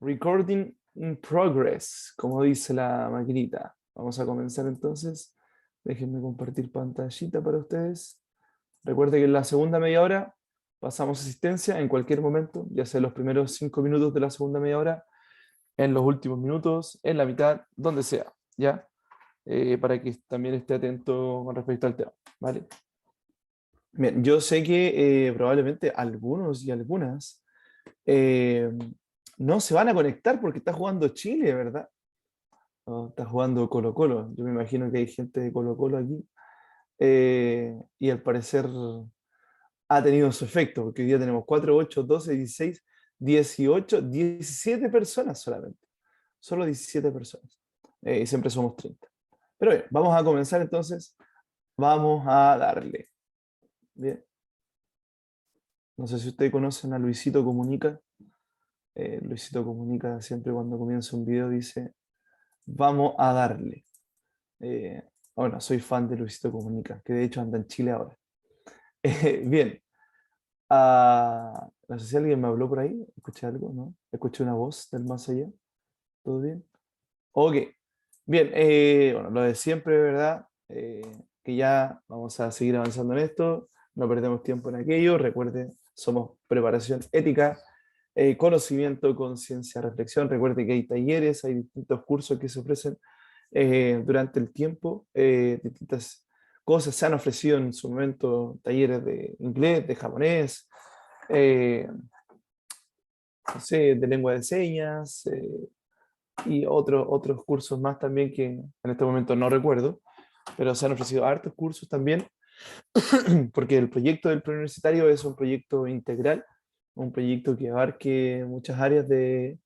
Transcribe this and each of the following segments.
Recording in progress, como dice la maquinita. Vamos a comenzar entonces. Déjenme compartir pantallita para ustedes. Recuerde que en la segunda media hora pasamos asistencia en cualquier momento, ya sea en los primeros 5 minutos de la segunda media hora, en los últimos minutos, en la mitad, donde sea, ¿ya? Para que también esté atento con respecto al tema, ¿vale? Bien, yo sé que probablemente algunos y algunas eh, no se van a conectar porque está jugando Chile, ¿verdad? No, está jugando Colo-Colo. Yo me imagino que hay gente de Colo-Colo aquí. Y al parecer ha tenido su efecto, porque hoy día tenemos 4, 8, 12, 16, 18, 17 personas solamente. Solo 17 personas. Y siempre somos 30. Pero bien, vamos a comenzar entonces. Vamos a darle. Bien. No sé si ustedes conocen a Luisito Comunica. Luisito Comunica siempre cuando comienza un video dice, vamos a darle. Eh, bueno, soy fan de Luisito Comunica, que de hecho anda en Chile ahora. Bien, no sé si alguien me habló por ahí, escuché algo, ¿no? Escuché una voz del más allá, ¿todo bien? Ok, bien, bueno, lo de siempre, ¿verdad? Que ya vamos a seguir avanzando en esto, no perdemos tiempo en aquello, recuerden, somos preparación ética, conocimiento, conciencia, reflexión, recuerde que hay talleres, hay distintos cursos que se ofrecen durante el tiempo, distintas cosas se han ofrecido en su momento, talleres de inglés, de japonés, eh, no sé, de lengua de señas, y otros cursos más también que en este momento no recuerdo, pero se han ofrecido hartos cursos también, porque el proyecto del preuniversitario es un proyecto integral, un proyecto que abarque muchas áreas de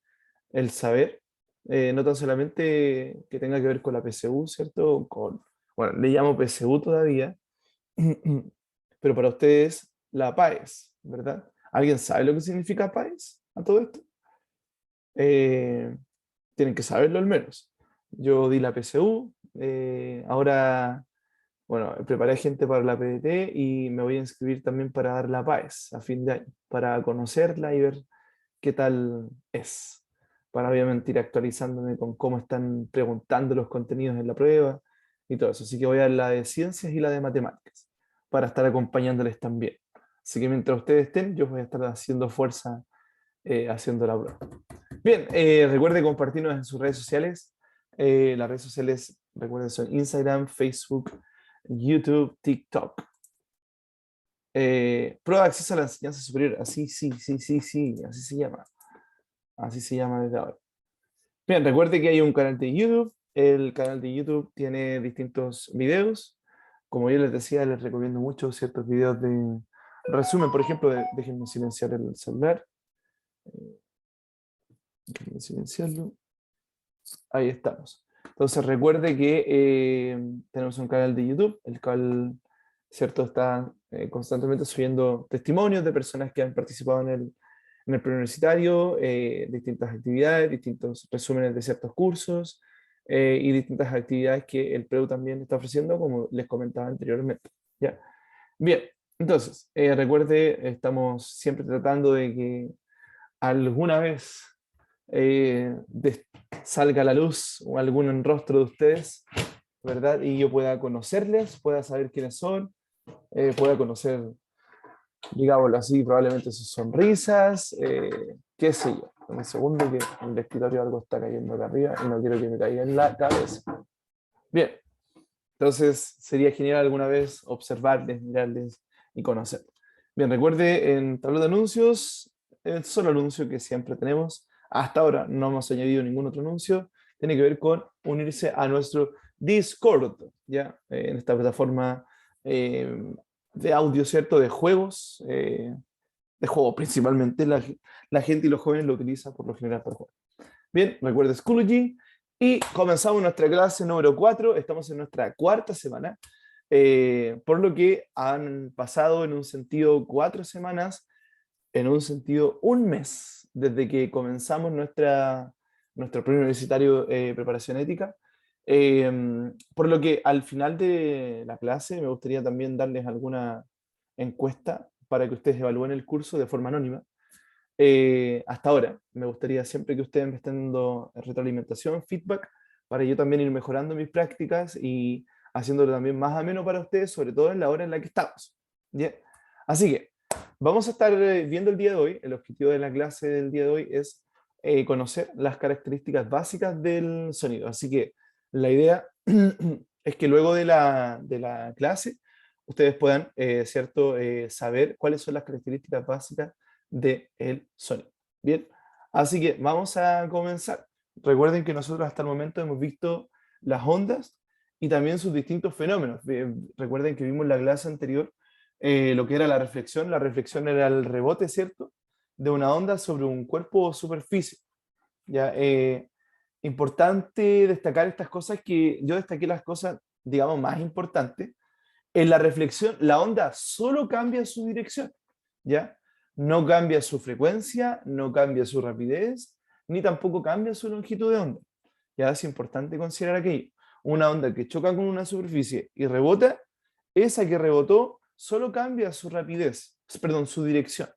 el saber, no tan solamente que tenga que ver con la PSU, ¿cierto? Bueno, le llamo PSU todavía, pero para ustedes la PAES, ¿verdad? ¿Alguien sabe lo que significa PAES a todo esto? Eh, Tienen que saberlo al menos. Yo di la PSU, ahora, bueno, preparé gente para la PDT y me voy a inscribir también para dar la PAES a fin de año, para conocerla y ver qué tal es, para obviamente ir actualizándome con cómo están preguntando los contenidos en la prueba y todo eso. Así que voy a dar la de ciencias y la de matemáticas, para estar acompañándoles también. Así que mientras ustedes estén, yo voy a estar haciendo fuerza haciendo la prueba. Bien, recuerde compartirnos en sus redes sociales. Las redes sociales, recuerden, son Instagram, Facebook, YouTube, TikTok. Prueba de acceso a la enseñanza superior. Así, sí, sí, sí, sí, así se llama. Así se llama desde ahora. Bien, recuerde que hay un canal de YouTube. El canal de YouTube tiene distintos videos. Como yo les decía, les recomiendo mucho ciertos videos de resumen. Por ejemplo, déjenme silenciar el celular. Déjenme silenciarlo. Ahí estamos. Entonces recuerde que tenemos un canal de YouTube, el cual, cierto, está constantemente subiendo testimonios de personas que han participado en el preuniversitario, distintas actividades, distintos resúmenes de ciertos cursos y distintas actividades que el PREU también está ofreciendo, como les comentaba anteriormente. ¿Ya? Bien, entonces, recuerde, estamos siempre tratando de que alguna vez salga a la luz o algún rostro de ustedes, ¿verdad? Y yo pueda conocerles, pueda saber quiénes son, pueda conocer, digámoslo así, probablemente sus sonrisas, qué sé yo. Un segundo que en el escritorio algo está cayendo acá arriba y no quiero que me caiga en la cabeza. Bien, entonces sería genial alguna vez observarles, mirarles y conocer. Bien, recuerde en tablero de anuncios, el solo anuncio que siempre tenemos. Hasta ahora no hemos añadido ningún otro anuncio. Tiene que ver con unirse a nuestro Discord, ¿ya? En esta plataforma de audio, ¿cierto? De juegos principalmente. La gente y los jóvenes lo utilizan por lo general para jugar. Bien, recuerda Schoology. Y comenzamos nuestra clase número 4. Estamos en nuestra cuarta semana. Por lo que han pasado en un sentido 4 semanas, en un sentido un mes, desde que comenzamos nuestro preuniversitario preparación ética. Por lo que al final de la clase me gustaría también darles alguna encuesta para que ustedes evalúen el curso de forma anónima. hasta ahora. Me gustaría siempre que ustedes me estén dando retroalimentación, feedback, para yo también ir mejorando mis prácticas y haciéndolo también más ameno para ustedes, sobre todo en la hora en la que estamos. ¿Ya? Así que vamos a estar viendo el día de hoy, el objetivo de la clase del día de hoy es conocer las características básicas del sonido. Así que la idea es que luego de la clase ustedes puedan, ¿cierto?, saber cuáles son las características básicas del sonido. Bien, así que vamos a comenzar. Recuerden que nosotros hasta el momento hemos visto las ondas y también sus distintos fenómenos. Recuerden que vimos en la clase anterior lo que era la reflexión. La reflexión era el rebote, ¿cierto?, de una onda sobre un cuerpo o superficie. ¿Ya? Importante destacar estas cosas, que yo destaqué las cosas, digamos, más importantes. En la reflexión, la onda solo cambia su dirección, ¿ya? No cambia su frecuencia, no cambia su rapidez, ni tampoco cambia su longitud de onda. Ya es importante considerar aquello. Una onda que choca con una superficie y rebota, esa que rebotó solo cambia su rapidez, perdón, su dirección.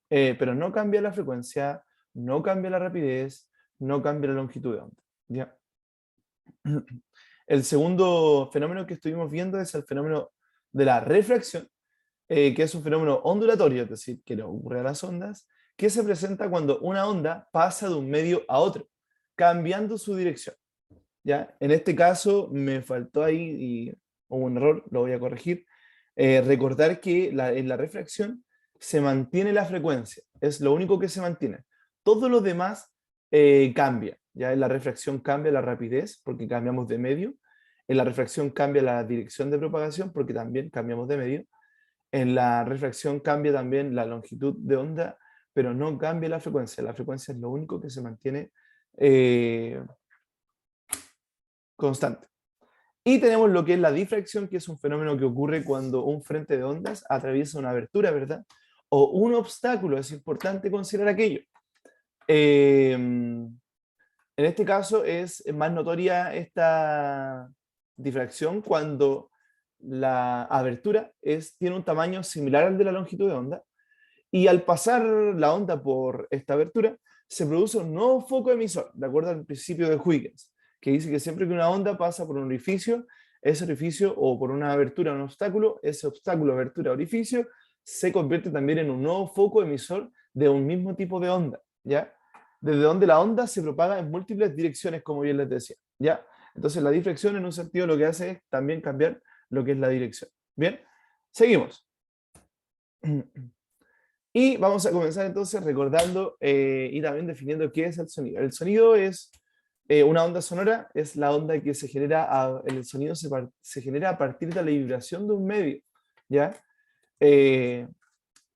Pero no cambia la frecuencia, no cambia la rapidez, no cambia la longitud de onda, ¿ya? El segundo fenómeno que estuvimos viendo es el fenómeno de la refracción, que es un fenómeno ondulatorio, es decir, que le ocurre a las ondas, que se presenta cuando una onda pasa de un medio a otro, cambiando su dirección. ¿Ya? En este caso me faltó ahí, y hubo un error, lo voy a corregir. Recordar que en la refracción se mantiene la frecuencia, es lo único que se mantiene. Todo lo demás cambia. ¿Ya? En la refracción cambia la rapidez porque cambiamos de medio. En la refracción cambia la dirección de propagación porque también cambiamos de medio. En la refracción cambia también la longitud de onda, pero no cambia la frecuencia. La frecuencia es lo único que se mantiene constante. Y tenemos lo que es la difracción, que es un fenómeno que ocurre cuando un frente de ondas atraviesa una abertura, ¿verdad? O un obstáculo. Es importante considerar aquello. En este caso es más notoria esta difracción cuando la abertura tiene un tamaño similar al de la longitud de onda, y al pasar la onda por esta abertura se produce un nuevo foco emisor, de acuerdo al principio de Huygens, que dice que siempre que una onda pasa por un orificio, ese orificio, o por una abertura, un obstáculo, ese obstáculo, abertura, orificio, se convierte también en un nuevo foco emisor de un mismo tipo de onda, ¿ya? Desde donde la onda se propaga en múltiples direcciones, como bien les decía, ¿ya? Entonces la difracción en un sentido lo que hace es también cambiar lo que es la dirección. Bien, seguimos. Y vamos a comenzar entonces recordando y también definiendo qué es el sonido. El sonido es una onda sonora, es la onda que se genera, el sonido se genera a partir de la vibración de un medio, ¿ya?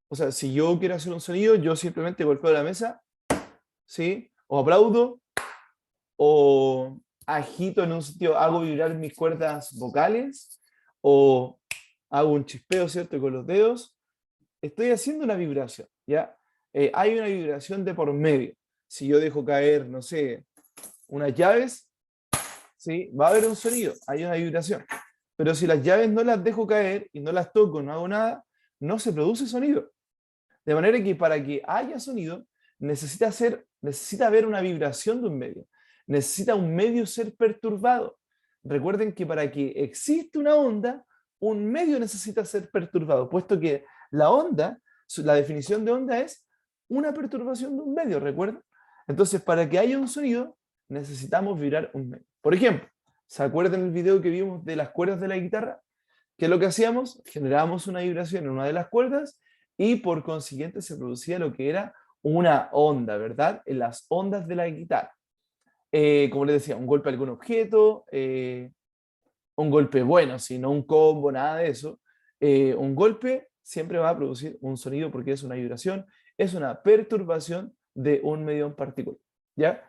O sea, si yo quiero hacer un sonido, yo simplemente golpeo la mesa, ¿sí? O aplaudo, o agito en un sentido, hago vibrar mis cuerdas vocales, o hago un chispeo, ¿cierto?, con los dedos. Estoy haciendo una vibración, ¿ya? Hay una vibración de por medio. Si yo dejo caer, no sé, unas llaves, ¿sí?, va a haber un sonido, hay una vibración. Pero si las llaves no las dejo caer y no las toco, no hago nada, no se produce sonido. De manera que para que haya sonido, necesita haber una vibración de un medio. Necesita un medio ser perturbado. Recuerden que para que exista una onda, un medio necesita ser perturbado, puesto que la onda, la definición de onda es una perturbación de un medio, ¿recuerdan? Entonces, para que haya un sonido, necesitamos vibrar un medio. Por ejemplo, ¿se acuerdan el video que vimos de las cuerdas de la guitarra? ¿Qué es lo que hacíamos? Generábamos una vibración en una de las cuerdas y por consiguiente se producía lo que era una onda, ¿verdad? En las ondas de la guitarra. Como les decía, un golpe a algún objeto, un golpe bueno, si no un combo, nada de eso. Un golpe siempre va a producir un sonido porque es una vibración, es una perturbación de un medio en particular, ¿ya?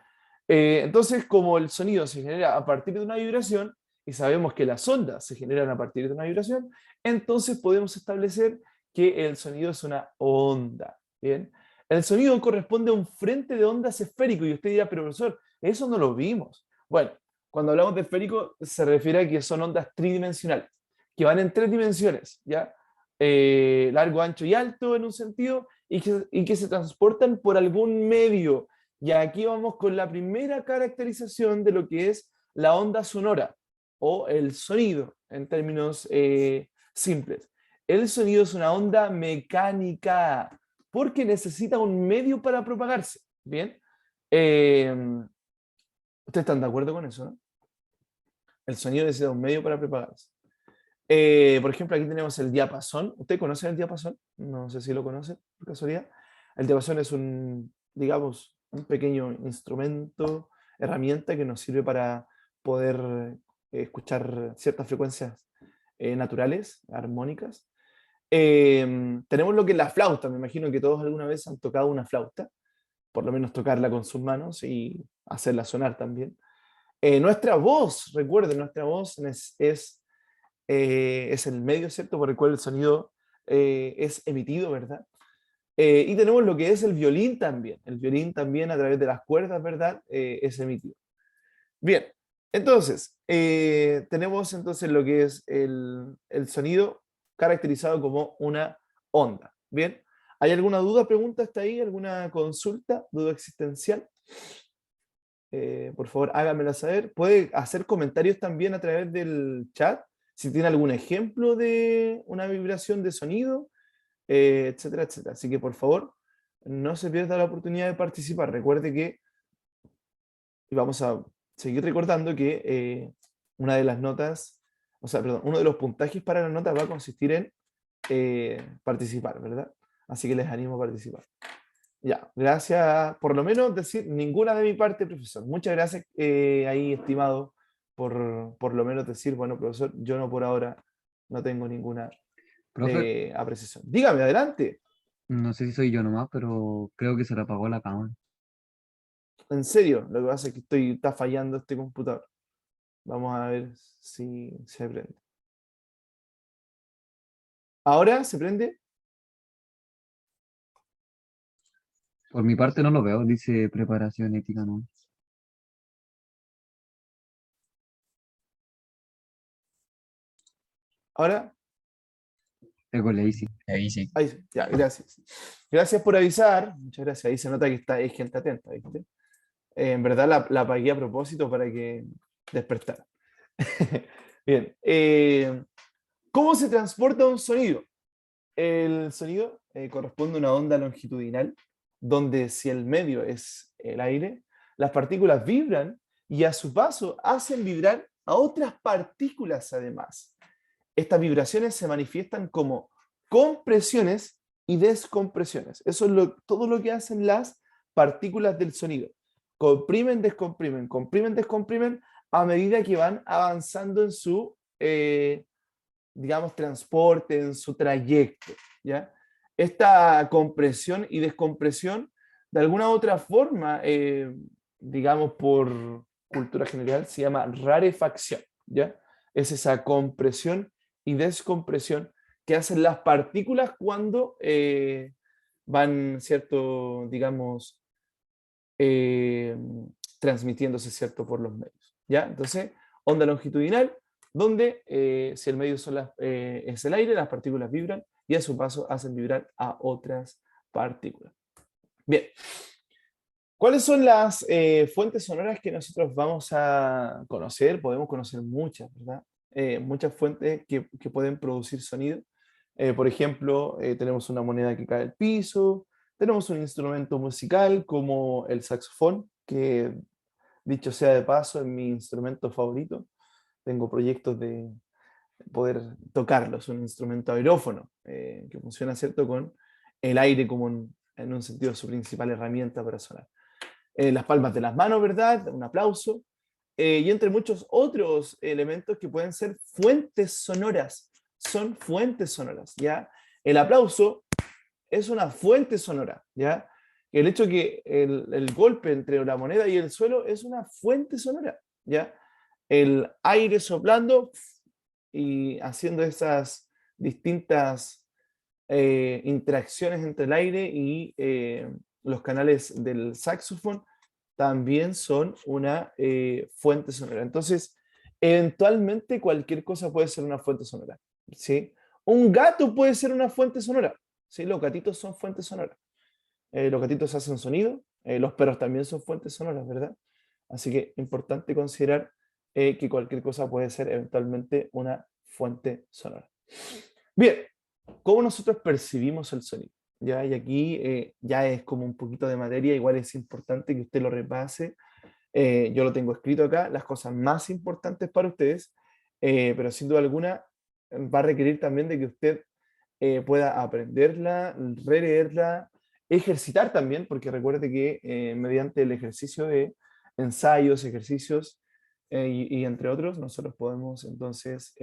Entonces, como el sonido se genera a partir de una vibración, y sabemos que las ondas se generan a partir de una vibración, entonces podemos establecer que el sonido es una onda, ¿bien? El sonido corresponde a un frente de ondas esférico, y usted dirá, pero profesor, eso no lo vimos. Bueno, cuando hablamos de esférico, se refiere a que son ondas tridimensionales, que van en tres dimensiones, ¿ya? largo, ancho y alto en un sentido, y que se transportan por algún medio. Y aquí vamos con la primera caracterización de lo que es la onda sonora o el sonido en términos simples. El sonido es una onda mecánica porque necesita un medio para propagarse. Bien. Eh, ¿Ustedes están de acuerdo con eso, no? El sonido necesita un medio para propagarse. Por ejemplo, aquí tenemos el diapasón. ¿Usted conoce el diapasón? No sé si lo conoce, por casualidad. El diapasón es un, digamos, un pequeño instrumento, herramienta que nos sirve para poder escuchar ciertas frecuencias naturales, armónicas. Tenemos lo que es la flauta. Me imagino que todos alguna vez han tocado una flauta, por lo menos tocarla con sus manos y hacerla sonar también. Nuestra voz, recuerden, nuestra voz es el medio, ¿cierto?, por el cual el sonido es emitido, ¿verdad? Y tenemos lo que es el violín también. El violín también a través de las cuerdas, ¿verdad?, es emitido. Bien, entonces, tenemos entonces lo que es el sonido caracterizado como una onda. Bien, ¿hay alguna duda, pregunta hasta ahí? ¿Alguna consulta, duda existencial? Por favor, háganmela saber. Puede hacer comentarios también a través del chat, si tiene algún ejemplo de una vibración de sonido, etcétera, etcétera. Así que por favor, no se pierda la oportunidad de participar. Recuerde que, y vamos a seguir recordando que una de las notas, o sea, perdón, uno de los puntajes para la nota va a consistir en participar, ¿verdad? Así que les animo a participar. Ya, gracias, por lo menos decir ninguna de mi parte, profesor. Muchas gracias ahí, estimado, por lo menos decir, bueno, profesor, yo no por ahora no tengo ninguna Profe, apreciación. Dígame, adelante. no sé si soy yo nomás, pero creo que se le apagó la cámara. En serio, lo que pasa es que está fallando este computador. Vamos a ver si se prende. ¿Ahora se prende? Por mi parte no lo veo, dice preparación ética, ¿no? ¿Ahora? Tengo lazy. Ahí sí. Ahí, ya, gracias. Gracias por avisar. Muchas gracias. Ahí se nota que hay gente atenta, ¿viste? En verdad la apagué a propósito para que despertara. Bien. ¿Cómo se transporta un sonido? El sonido corresponde a una onda longitudinal, donde si el medio es el aire, las partículas vibran y a su paso hacen vibrar a otras partículas además. Estas vibraciones se manifiestan como compresiones y descompresiones. Eso es todo lo que hacen las partículas del sonido. Comprimen, descomprimen, comprimen, descomprimen a medida que van avanzando en su, digamos, transporte, en su trayecto. ¿Ya? Esta compresión y descompresión, de alguna u otra forma, digamos, por cultura general, se llama rarefacción. ¿Ya? Es esa compresión y descompresión que hacen las partículas cuando van, ¿cierto?, digamos, eh, transmitiéndose, ¿cierto?, por los medios. ¿Ya? Entonces, onda longitudinal, donde si el medio es el aire, las partículas vibran y a su paso hacen vibrar a otras partículas. Bien. ¿Cuáles son las fuentes sonoras que nosotros vamos a conocer? Podemos conocer muchas, ¿verdad? Muchas fuentes que pueden producir sonido. Por ejemplo, tenemos una moneda que cae al piso, tenemos un instrumento musical como el saxofón, que dicho sea de paso, es mi instrumento favorito. Tengo proyectos de poder tocarlo, es un instrumento aerófono, que funciona, ¿cierto?, con el aire como en un sentido su principal herramienta para sonar. Las palmas de las manos, ¿verdad? Un aplauso. Y entre muchos otros elementos que pueden ser fuentes sonoras. Son fuentes sonoras, ¿ya? El aplauso es una fuente sonora, ¿ya? El hecho que el golpe entre la moneda y el suelo es una fuente sonora, ¿ya? El aire soplando y haciendo esas distintas interacciones entre el aire y los canales del saxofón también son una fuente sonora. Entonces, eventualmente cualquier cosa puede ser una fuente sonora, ¿sí? Un gato puede ser una fuente sonora. ¿Sí? Los gatitos son fuentes sonoras. Los gatitos hacen sonido, los perros también son fuentes sonoras, ¿verdad? Así que importante considerar que cualquier cosa puede ser eventualmente una fuente sonora. Bien, ¿cómo nosotros percibimos el sonido? ¿Ya? Y aquí ya es como un poquito de materia, igual es importante que usted lo repase. Yo lo tengo escrito acá, las cosas más importantes para ustedes, pero sin duda alguna va a requerir también de que usted pueda aprenderla, releerla, ejercitar también, porque recuerde que mediante el ejercicio de ensayos, ejercicios y entre otros, nosotros podemos entonces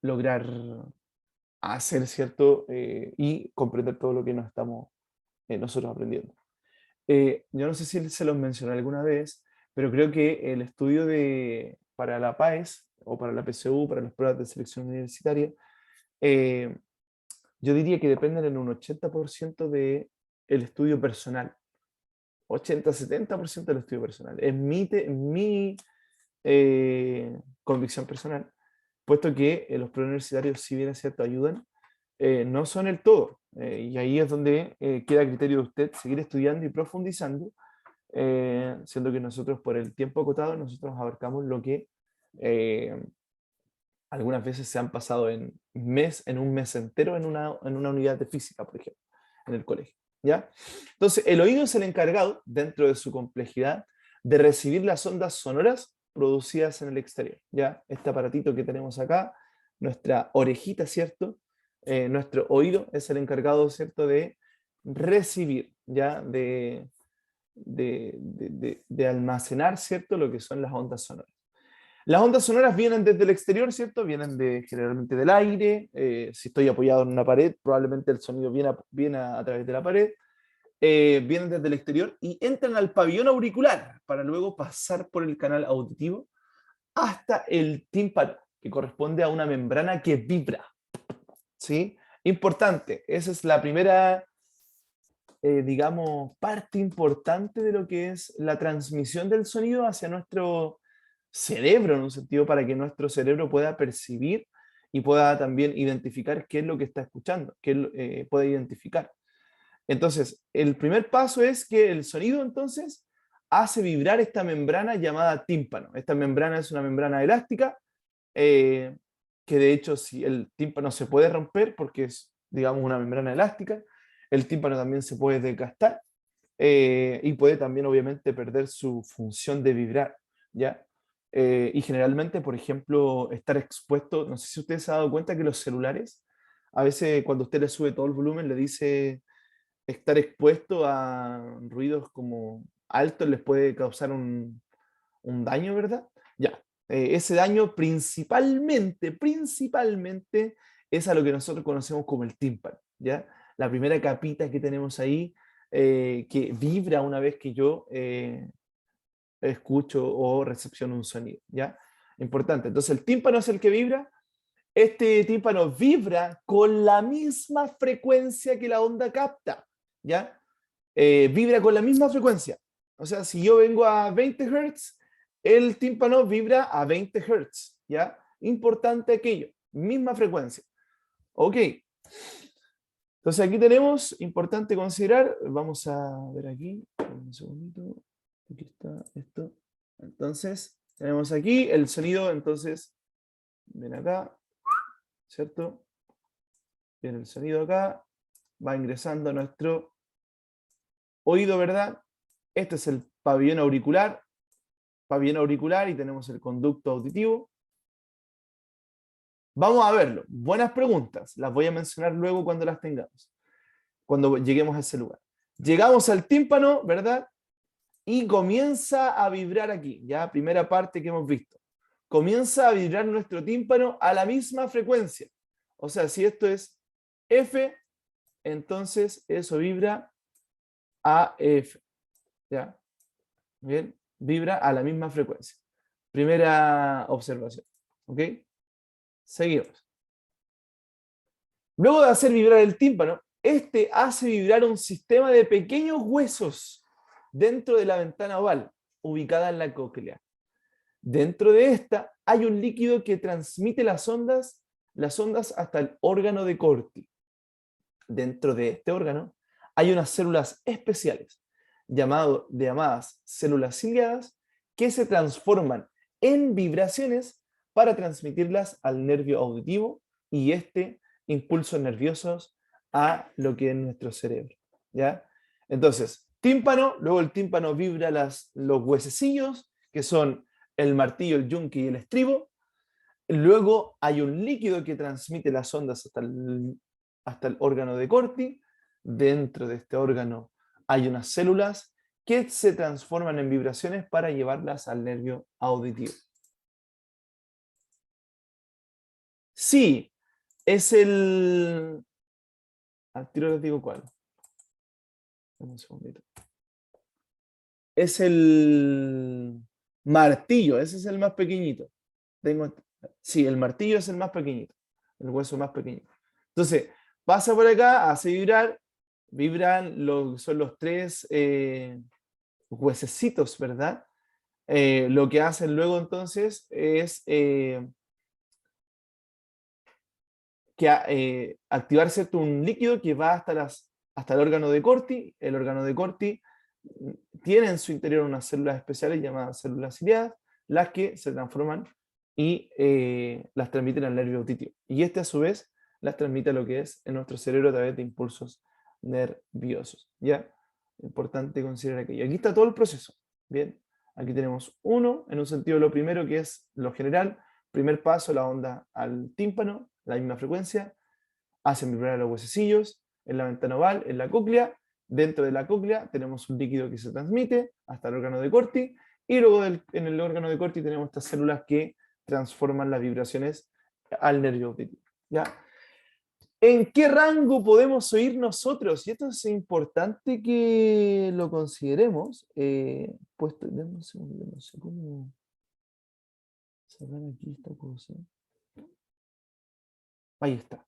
lograr hacer cierto y comprender todo lo que nos estamos nosotros aprendiendo. Yo no sé si se los mencioné alguna vez, pero creo que el estudio para la PAES o para la PSU, para las pruebas de selección universitaria, eh, yo diría que dependen en un 80% del estudio personal. 80-70% del estudio personal. Es mi convicción personal, puesto que los preuniversitarios, si bien es cierto, ayudan, no son el todo. Y ahí es donde queda a criterio de usted seguir estudiando y profundizando, siendo que nosotros, por el tiempo acotado, nosotros abarcamos lo que eh, algunas veces se han pasado en un mes entero en una unidad de física, por ejemplo, en el colegio. ¿Ya? Entonces, el oído es el encargado, dentro de su complejidad, de recibir las ondas sonoras producidas en el exterior. ¿Ya? Este aparatito que tenemos acá, nuestra orejita, ¿cierto? Nuestro oído es el encargado, ¿cierto?, de recibir, ¿ya? De almacenar, ¿cierto?, lo que son las ondas sonoras. Las ondas sonoras vienen desde el exterior, ¿cierto? Vienen generalmente del aire. Si estoy apoyado en una pared, probablemente el sonido viene a través de la pared. Vienen desde el exterior y entran al pabellón auricular para luego pasar por el canal auditivo hasta el tímpano, que corresponde a una membrana que vibra. ¿Sí? Importante, esa es la primera, digamos, parte importante de lo que es la transmisión del sonido hacia nuestro cerebro, en un sentido para que nuestro cerebro pueda percibir y pueda también identificar qué es lo que está escuchando, puede identificar. Entonces, el primer paso es que el sonido entonces hace vibrar esta membrana llamada tímpano. Esta membrana es una membrana elástica, eh, que de hecho si el tímpano se puede romper porque es, digamos, una membrana elástica, el tímpano también se puede desgastar y puede también obviamente perder su función de vibrar, ¿ya? Y generalmente, por ejemplo, estar expuesto, no sé si usted se ha dado cuenta que los celulares, a veces cuando usted le sube todo el volumen, le dice estar expuesto a ruidos como altos les puede causar un daño, ¿verdad? Ya, ese daño principalmente es a lo que nosotros conocemos como el tímpano, ¿ya? La primera capita que tenemos ahí que vibra una vez que yo escucho o recepciono un sonido, ¿ya? Importante. Entonces el tímpano es el que vibra. Este tímpano vibra con la misma frecuencia que la onda capta, ¿ya? Vibra con la misma frecuencia. O sea, si yo vengo a 20 Hz, el tímpano vibra a 20 Hz, ¿ya? Importante aquello, misma frecuencia. Ok. Entonces aquí tenemos, importante considerar, vamos a ver aquí, un segundito, aquí está esto. Entonces, tenemos aquí el sonido, entonces, ven acá, ¿cierto? Viene el sonido acá, va ingresando a nuestro oído, ¿verdad? Este es el pabellón auricular y tenemos el conducto auditivo. Vamos a verlo. Buenas preguntas. Las voy a mencionar luego cuando las tengamos, cuando lleguemos a ese lugar. Llegamos al tímpano, ¿verdad? Y comienza a vibrar aquí, ya, primera parte que hemos visto. Comienza a vibrar nuestro tímpano a la misma frecuencia. O sea, si esto es F, entonces eso vibra a F. ¿Ya? Bien, vibra a la misma frecuencia. Primera observación. ¿Ok? Seguimos. Luego de hacer vibrar el tímpano, este hace vibrar un sistema de pequeños huesos dentro de la ventana oval, ubicada en la cóclea. Dentro de esta hay un líquido que transmite las ondas las ondas hasta el órgano de Corti. Dentro de este órgano hay unas células especiales llamadas células ciliadas que se transforman en vibraciones para transmitirlas al nervio auditivo y impulsos nerviosos a lo que es nuestro cerebro. ¿Ya? Entonces, tímpano, luego el tímpano vibra los huesecillos, que son el martillo, el yunque y el estribo. Luego hay un líquido que transmite las ondas hasta el órgano de Corti. Dentro de este órgano hay unas células que se transforman en vibraciones para llevarlas al nervio auditivo. Sí, es el... Al tiro les digo cuál. Un segundito. Es el martillo, ese es el más pequeñito. Sí, el martillo es el más pequeñito, el hueso más pequeño. Entonces, pasa por acá, hace vibrar, son los tres huesecitos, ¿verdad? Lo que hacen luego entonces es activar cierto un líquido que va hasta el órgano de Corti. El órgano de Corti tiene en su interior unas células especiales llamadas células ciliadas, las que se transforman y las transmiten al nervio auditivo. Y este a su vez las transmite a lo que es en nuestro cerebro a través de impulsos nerviosos. ¿Ya? Importante considerar aquello. Aquí está todo el proceso. Bien, aquí tenemos uno, en un sentido lo primero que es lo general, primer paso, la onda al tímpano, la misma frecuencia, hacen vibrar los huesecillos, en la ventana oval, en la cóclea. Dentro de la cóclea tenemos un líquido que se transmite hasta el órgano de Corti, y luego en el órgano de Corti tenemos estas células que transforman las vibraciones al nervio auditivo. ¿Ya? ¿En qué rango podemos oír nosotros? Y esto es importante que lo consideremos. Denme un segundo, no sé cómo sacar aquí esta cosa. Ahí está.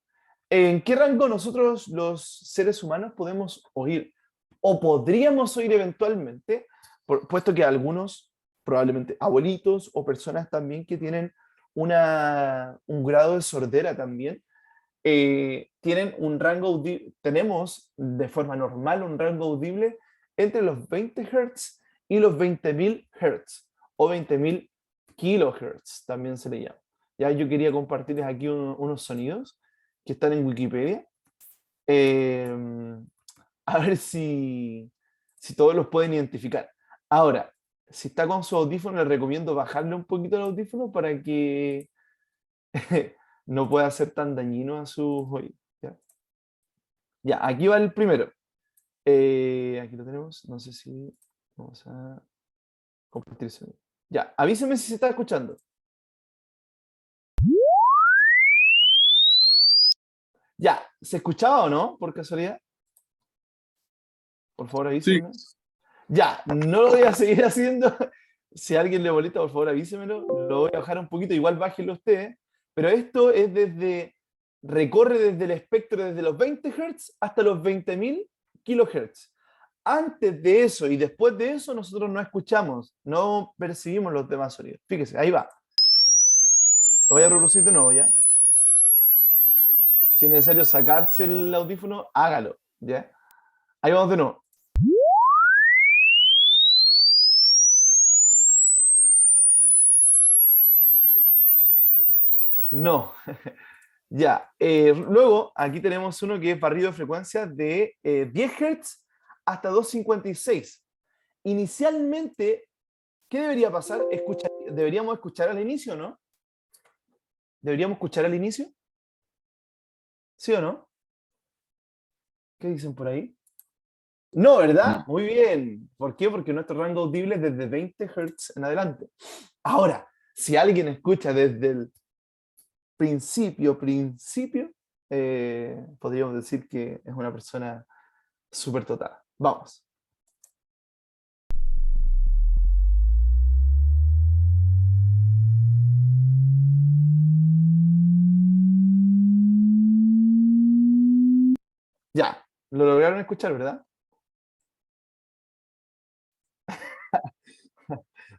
¿En qué rango nosotros los seres humanos podemos oír? O podríamos oír eventualmente, puesto que algunos, probablemente abuelitos o personas también que tienen un grado de sordera también, tienen un rango audible, tenemos de forma normal un rango audible entre los 20 Hz y los 20.000 Hz o 20.000 kilohertz también se le llama. Ya yo quería compartirles aquí unos sonidos que están en Wikipedia. Eh, a ver si todos los pueden identificar. Ahora, si está con su audífono, les recomiendo bajarle un poquito el audífono para que no pueda ser tan dañino a sus oídos. ¿Ya? Ya, aquí va el primero. Aquí lo tenemos. No sé si vamos a compartir el sonido. Ya, avíseme si se está escuchando. Ya, ¿se escuchaba o no? Por casualidad. Por favor, Sí, avísenme. Ya, no lo voy a seguir haciendo. Si a alguien le molesta, por favor, avísemelo. Lo voy a bajar un poquito, igual bájenlo ustedes. Pero esto es recorre desde el espectro desde los 20 Hz hasta los 20.000 kHz. Antes de eso y después de eso, nosotros no escuchamos, no percibimos los demás sonidos. Fíjese, ahí va. Lo voy a reproducir de nuevo, ¿ya? Si es necesario sacarse el audífono, hágalo, ¿ya? Ahí vamos de nuevo. No. Ya. Luego, aquí tenemos uno que es barrido de frecuencia de 10 Hz hasta 256. Inicialmente, ¿qué debería pasar? ¿Deberíamos escuchar al inicio, no? ¿Deberíamos escuchar al inicio? ¿Sí o no? ¿Qué dicen por ahí? No, ¿verdad? No. Muy bien. ¿Por qué? Porque nuestro rango audible es desde 20 Hz en adelante. Ahora, si alguien escucha desde el principio, podríamos decir que es una persona súper dotada. Vamos. Ya, lo lograron escuchar, ¿verdad?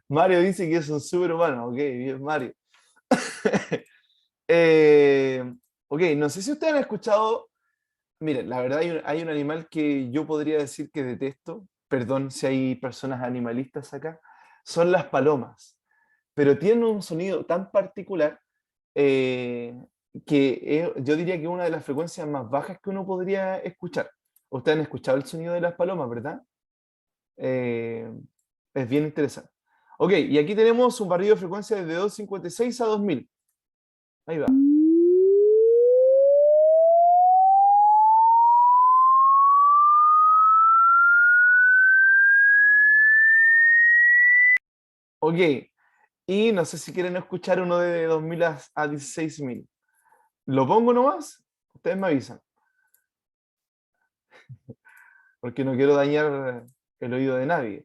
Mario dice que es un superhumano. Ok, bien, Mario. Ok, no sé si ustedes han escuchado. Miren, la verdad hay un animal que yo podría decir que detesto. Perdón si hay personas animalistas acá. Son las palomas. Pero tienen un sonido tan particular eh, que yo diría que es una de las frecuencias más bajas que uno podría escuchar. Ustedes han escuchado el sonido de las palomas, ¿verdad? Eh, es bien interesante. Ok, y aquí tenemos un barrido de frecuencia desde 256 a 2000. Ahí va. Ok, y no sé si quieren escuchar uno de 2000 a 16000. ¿Lo pongo nomás? Ustedes me avisan, porque no quiero dañar el oído de nadie.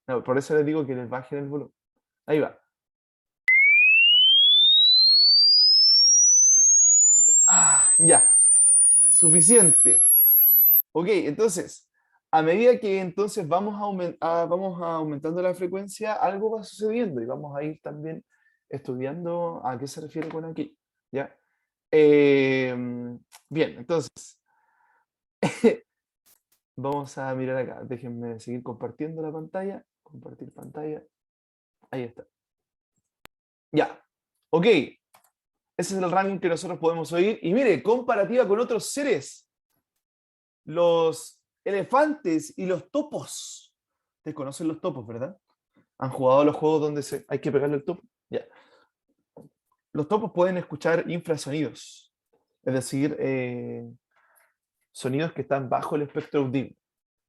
No, por eso les digo que les bajen el volumen. Ahí va. Ya, suficiente. Ok, entonces, a medida que entonces vamos aumentando la frecuencia, algo va sucediendo y vamos a ir también estudiando a qué se refiere con aquí. ¿Ya? Eh, bien, entonces, vamos a mirar acá. Déjenme seguir compartiendo la pantalla. Compartir pantalla. Ahí está. Ya. Ok. Ese es el ranking que nosotros podemos oír. Y mire, comparativa con otros seres. Los elefantes y los topos. Ustedes conocen los topos, ¿verdad? ¿Han jugado a los juegos donde hay que pegarle el topo? Ya. Los topos pueden escuchar infrasonidos. Es decir, sonidos que están bajo el espectro audible.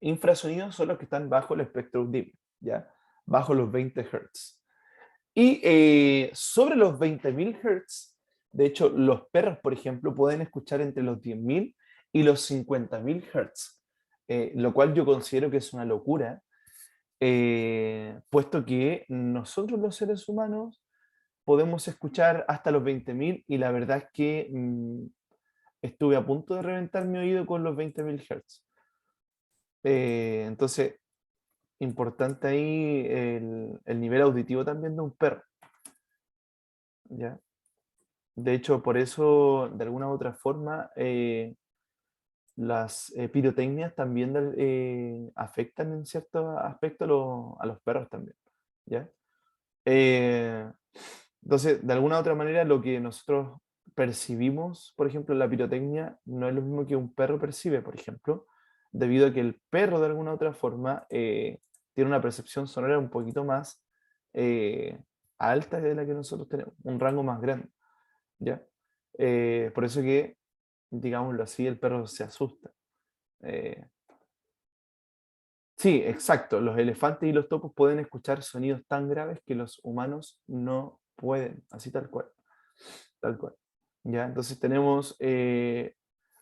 Infrasonidos son los que están bajo el espectro audible, ¿ya? Bajo los 20 Hz. Y sobre los 20.000 Hz, de hecho, los perros, por ejemplo, pueden escuchar entre los 10.000 y los 50.000 Hz, lo cual yo considero que es una locura, puesto que nosotros los seres humanos podemos escuchar hasta los 20.000 y la verdad es que estuve a punto de reventar mi oído con los 20.000 Hz. Entonces, importante ahí el nivel auditivo también de un perro, ¿ya? De hecho, por eso, de alguna u otra forma, las pirotecnias también afectan en cierto aspecto a los perros también, ¿ya? Eh, entonces, de alguna u otra manera, lo que nosotros percibimos, por ejemplo, en la pirotecnia, no es lo mismo que un perro percibe, por ejemplo, debido a que el perro, de alguna u otra forma, tiene una percepción sonora un poquito más eh, alta de la que nosotros tenemos, un rango más grande, ¿ya? Por eso que, digámoslo así, el perro se asusta. Eh, sí, exacto. Los elefantes y los topos pueden escuchar sonidos tan graves que los humanos no pueden, así tal cual. Tal cual. ¿Ya? Entonces tenemos,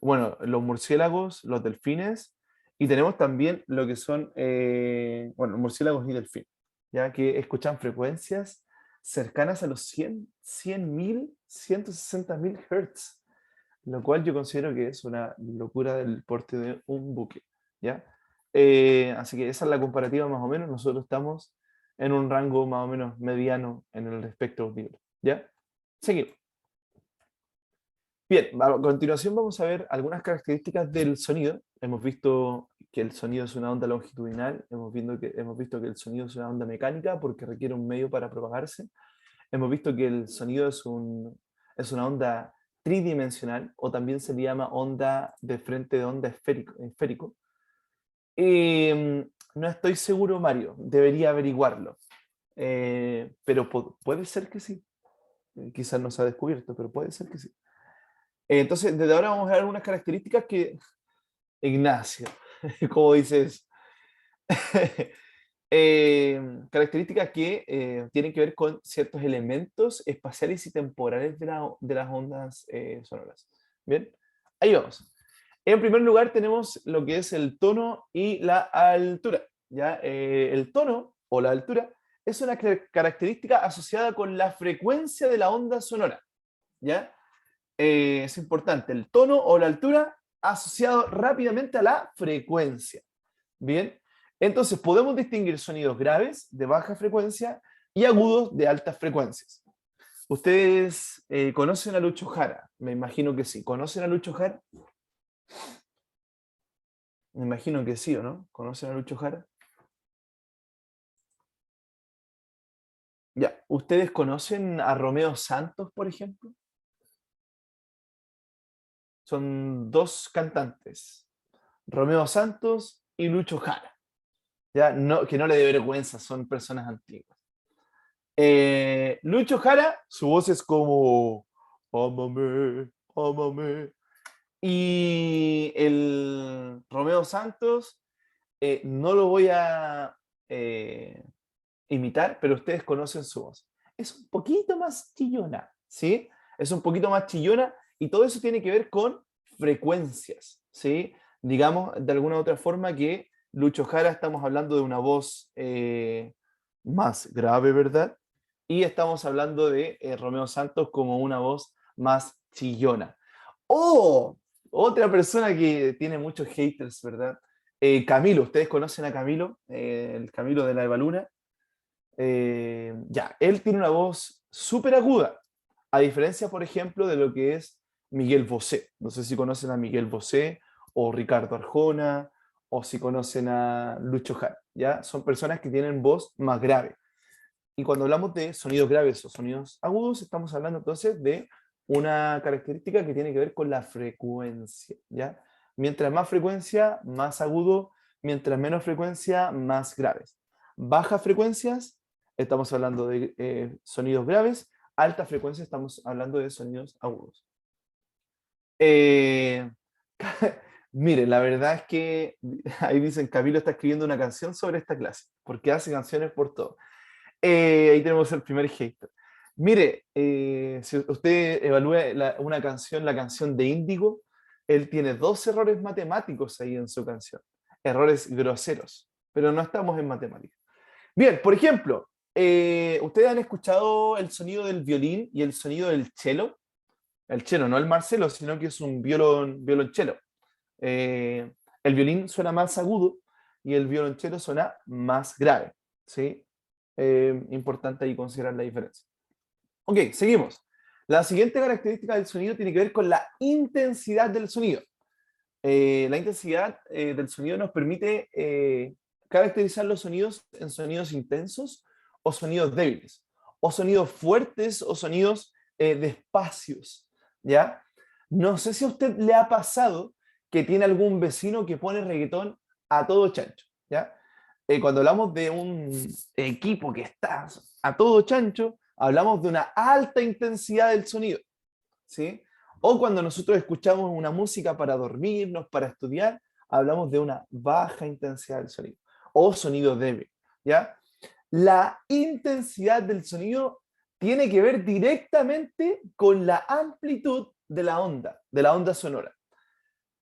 bueno, los murciélagos, los delfines, y tenemos también lo que son, bueno, murciélagos y delfines, ya que escuchan frecuencias cercanas a los 100.000, 160.000 Hz, lo cual yo considero que es una locura del porte de un buque, ¿ya? Así que esa es la comparativa más o menos. Nosotros estamos en un rango más o menos mediano en el espectro audible, ¿ya? Seguimos. Bien, a continuación vamos a ver algunas características del sonido. Hemos visto que el sonido es una onda longitudinal, hemos visto que el sonido es una onda mecánica porque requiere un medio para propagarse. Hemos visto que el sonido es una onda tridimensional o también se le llama onda de frente de onda esférico. No estoy seguro, Mario, debería averiguarlo. Pero puede ser que sí. Quizás no se ha descubierto, pero puede ser que sí. Entonces, desde ahora vamos a ver algunas características que, Ignacio, como dices, características que tienen que ver con ciertos elementos espaciales y temporales de las ondas sonoras. Bien, ahí vamos. En primer lugar tenemos lo que es el tono y la altura. ¿Ya? El tono o la altura es una característica asociada con la frecuencia de la onda sonora. ¿Ya? Es importante, el tono o la altura asociado rápidamente a la frecuencia. Bien, entonces podemos distinguir sonidos graves de baja frecuencia y agudos de altas frecuencias. ¿Ustedes conocen a Lucho Jara? Me imagino que sí. ¿Conocen a Lucho Jara? Me imagino que sí, ¿o no? ¿Conocen a Lucho Jara? Ya. ¿Ustedes conocen a Romeo Santos, por ejemplo? Son dos cantantes, Romeo Santos y Lucho Jara. Ya, no, que no le dé vergüenza, son personas antiguas. Lucho Jara, su voz es como Ámame, ámame. Y el Romeo Santos, no lo voy a eh, imitar, pero ustedes conocen su voz. Es un poquito más chillona, ¿sí? Es un poquito más chillona y todo eso tiene que ver con frecuencias, ¿sí? Digamos de alguna u otra forma que Lucho Jara estamos hablando de una voz más grave, ¿verdad? Y estamos hablando de Romeo Santos como una voz más chillona. ¡Oh! Otra persona que tiene muchos haters, ¿verdad? Camilo, ¿ustedes conocen a Camilo? El Camilo de la Evaluna. Ya, él tiene una voz súper aguda, a diferencia, por ejemplo, de lo que es Miguel Bosé. No sé si conocen a Miguel Bosé o Ricardo Arjona o si conocen a Lucho Jara, ¿ya? Son personas que tienen voz más grave. Y cuando hablamos de sonidos graves o sonidos agudos, estamos hablando entonces de una característica que tiene que ver con la frecuencia, ¿ya? Mientras más frecuencia, más agudo, mientras menos frecuencia, más graves. Bajas frecuencias, estamos hablando de sonidos graves, alta frecuencia, estamos hablando de sonidos agudos. Eh, Mire, la verdad es que ahí dicen, Camilo está escribiendo una canción sobre esta clase, porque hace canciones por todo. Ahí tenemos el primer hater. Mire, si usted evalúa una canción, la canción de Índigo, él tiene dos errores matemáticos ahí en su canción. Errores groseros, pero no estamos en matemáticas. Bien, por ejemplo, ¿ustedes han escuchado el sonido del violín y el sonido del cello? El cello, no el Marcelo, sino que es un violonchelo. Eh, el violín suena más agudo y el violonchelo suena más grave, ¿sí? Importante ahí considerar la diferencia. Ok, seguimos. La siguiente característica del sonido tiene que ver con la intensidad del sonido. La intensidad del sonido nos permite caracterizar los sonidos en sonidos intensos o sonidos débiles, o sonidos fuertes o sonidos despacios, ¿ya? No sé si a usted le ha pasado que tiene algún vecino que pone reggaetón a todo chancho, ¿ya? Cuando hablamos de un equipo que está a todo chancho, hablamos de una alta intensidad del sonido, ¿sí? O cuando nosotros escuchamos una música para dormirnos, para estudiar, hablamos de una baja intensidad del sonido o sonido débil, ¿ya? La intensidad del sonido tiene que ver directamente con la amplitud de la onda sonora.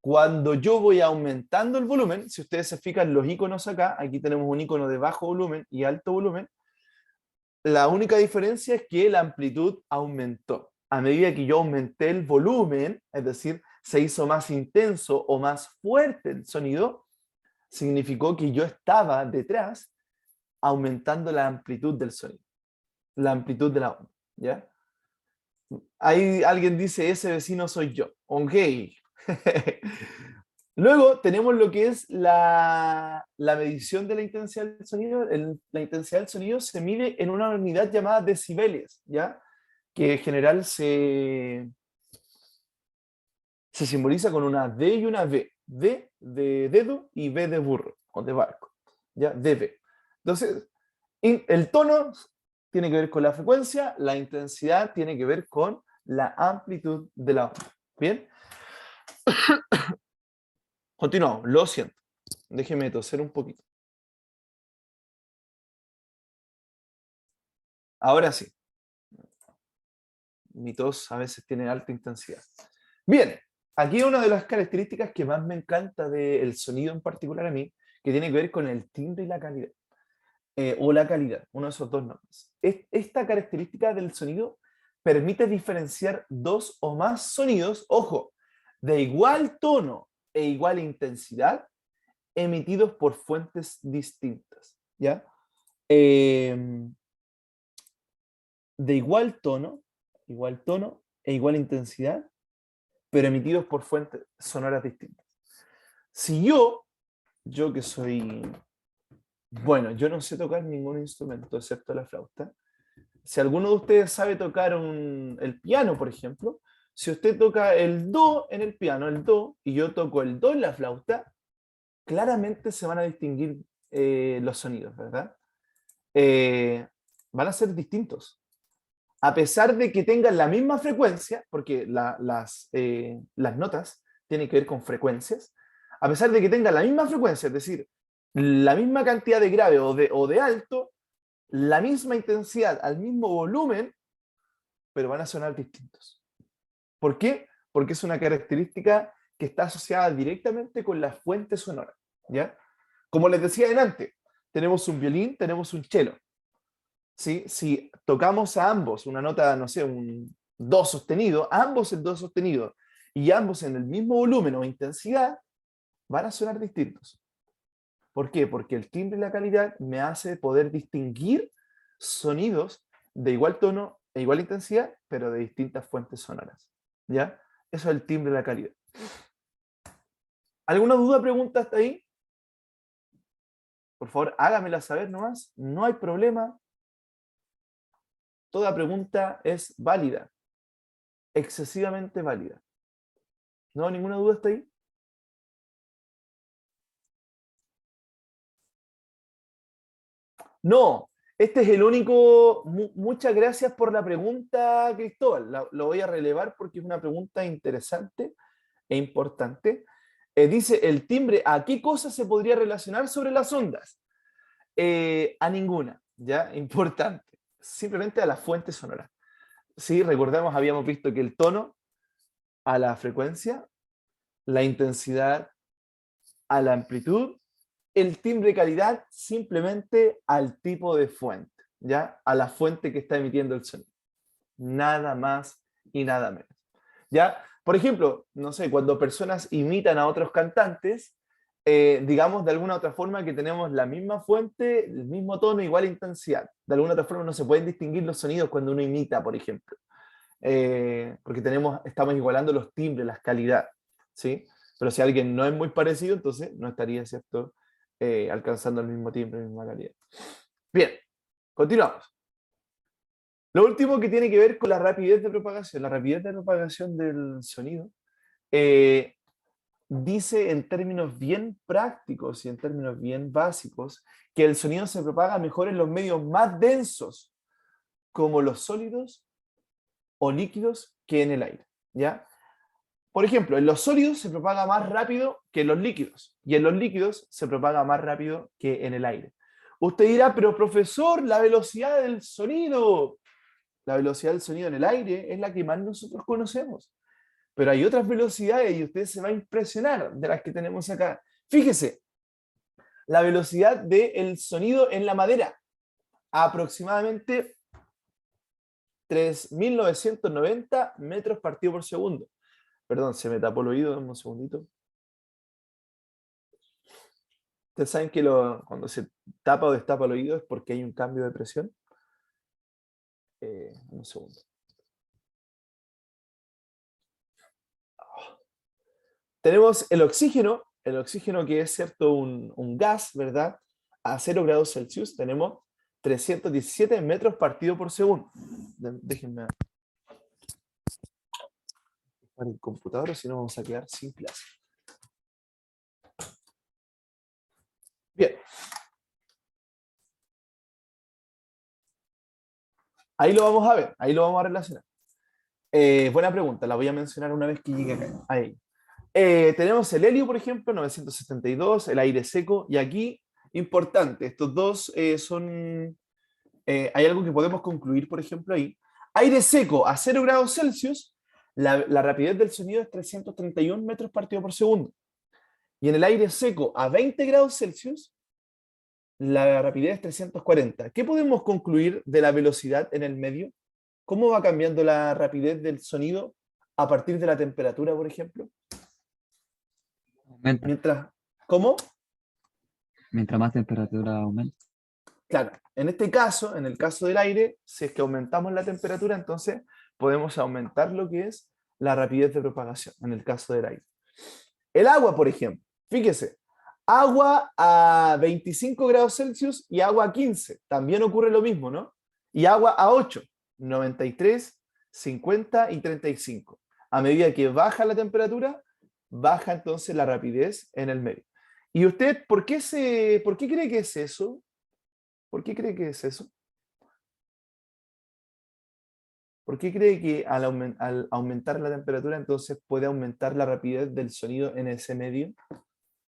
Cuando yo voy aumentando el volumen, si ustedes se fijan los iconos acá, aquí tenemos un icono de bajo volumen y alto volumen, la única diferencia es que la amplitud aumentó. A medida que yo aumenté el volumen, es decir, se hizo más intenso o más fuerte el sonido, significó que yo estaba detrás aumentando la amplitud del sonido, la amplitud de la onda, ¿ya? Ahí alguien dice, ese vecino soy yo. Ok. Luego tenemos lo que es la medición de la intensidad del sonido. La intensidad del sonido se mide en una unidad llamada decibeles, ¿ya? Que en general se simboliza con una D y una V. D de dedo y V de burro o de barco, ¿ya? dB. Entonces, el tono tiene que ver con la frecuencia, la intensidad tiene que ver con la amplitud de la onda. ¿Bien? Continuamos, lo siento. Déjeme toser un poquito. Ahora sí, mi tos a veces tiene alta intensidad. Bien, aquí una de las características que más me encanta del sonido en particular a mí, que tiene que ver con el timbre y la calidad, o la calidad, uno de esos dos nombres. Esta característica del sonido permite diferenciar dos o más sonidos, ojo, de igual tono e igual intensidad, emitidos por fuentes distintas, ¿ya? De igual tono igual tono e igual intensidad, pero emitidos por fuentes sonoras distintas. Si yo que soy, bueno, yo no sé tocar ningún instrumento excepto la flauta. Si alguno de ustedes sabe tocar el piano, por ejemplo, si usted toca el do en el piano, el do, y yo toco el do en la flauta, claramente se van a distinguir los sonidos, ¿verdad? Van a ser distintos. A pesar de que tengan la misma frecuencia, porque las notas tienen que ver con frecuencias, a pesar de que tengan la misma frecuencia, es decir, la misma cantidad de grave o de alto, la misma intensidad, al mismo volumen, pero van a sonar distintos. ¿Por qué? Porque es una característica que está asociada directamente con la fuente sonora, ¿ya? Como les decía antes, tenemos un violín, tenemos un cello. ¿Sí? Si tocamos a ambos una nota, no sé, un do sostenido, ambos en do sostenido, y ambos en el mismo volumen o intensidad, van a sonar distintos. ¿Por qué? Porque el timbre y la calidad me hace poder distinguir sonidos de igual tono e igual intensidad, pero de distintas fuentes sonoras. ¿Ya? Eso es el timbre y la calidad. ¿Alguna duda, pregunta hasta ahí? Por favor, hágamela saber nomás. No hay problema. Toda pregunta es válida. Excesivamente válida. ¿No hay ninguna duda hasta ahí? No, este es el único. Muchas gracias por la pregunta, Cristóbal. Lo voy a relevar porque es una pregunta interesante e importante. Dice, el timbre, ¿a qué cosa se podría relacionar sobre las ondas? A ninguna, ¿ya? Importante. Simplemente a la fuente sonora. Sí, recordemos, habíamos visto que el tono a la frecuencia, la intensidad a la amplitud, el timbre de calidad simplemente al tipo de fuente, ¿ya? A la fuente que está emitiendo el sonido. Nada más y nada menos. ¿Ya? Por ejemplo, no sé, cuando personas imitan a otros cantantes, digamos de alguna otra forma que tenemos la misma fuente, el mismo tono, igual intensidad. De alguna otra forma no se pueden distinguir los sonidos cuando uno imita, por ejemplo. Porque estamos igualando los timbres, las calidades, ¿sí? Pero si alguien no es muy parecido, entonces no estaría, ¿cierto? Alcanzando el mismo timbre, la misma calidad. Bien, continuamos. Lo último que tiene que ver con la rapidez de propagación. La rapidez de propagación del sonido dice en términos bien prácticos y en términos bien básicos que el sonido se propaga mejor en los medios más densos, como los sólidos o líquidos, que en el aire, ¿ya? Por ejemplo, en los sólidos se propaga más rápido que en los líquidos, y en los líquidos se propaga más rápido que en el aire. Usted dirá, pero profesor, la velocidad del sonido. La velocidad del sonido en el aire es la que más nosotros conocemos. Pero hay otras velocidades y usted se va a impresionar de las que tenemos acá. Fíjese, la velocidad del sonido en la madera, aproximadamente 3.990 metros partido por segundo. Perdón, se me tapó el oído, dame un segundito. Ustedes saben que cuando se tapa o destapa el oído es porque hay un cambio de presión. Un segundo. Tenemos el oxígeno que es cierto un gas, ¿verdad? A 0 grados Celsius tenemos 317 metros partido por segundo. Déjenme para el computador, si no vamos a quedar sin clase. Bien. Ahí lo vamos a ver, ahí lo vamos a relacionar. Buena pregunta, la voy a mencionar una vez que llegue acá. Ahí. Tenemos el helio, por ejemplo, 972, el aire seco, y aquí, importante, estos dos son, hay algo que podemos concluir, por ejemplo, ahí. Aire seco a 0 grados Celsius, la rapidez del sonido es 331 metros partido por segundo. Y en el aire seco a 20 grados Celsius, la rapidez es 340. ¿Qué podemos concluir de la velocidad en el medio? ¿Cómo va cambiando la rapidez del sonido a partir de la temperatura, por ejemplo? Aumenta. ¿Cómo? Mientras más temperatura aumenta. Claro, en este caso, en el caso del aire, si es que aumentamos la temperatura, entonces podemos aumentar lo que es la rapidez de propagación, en el caso del aire. El agua, por ejemplo, fíjese, agua a 25 grados Celsius y agua a 15, también ocurre lo mismo, ¿no? Y agua a 8, 93, 50 y 35. A medida que baja la temperatura, baja entonces la rapidez en el medio. ¿Y usted por qué cree que es eso? ¿Por qué cree que es eso? ¿Por qué cree que al aumentar la temperatura entonces puede aumentar la rapidez del sonido en ese medio?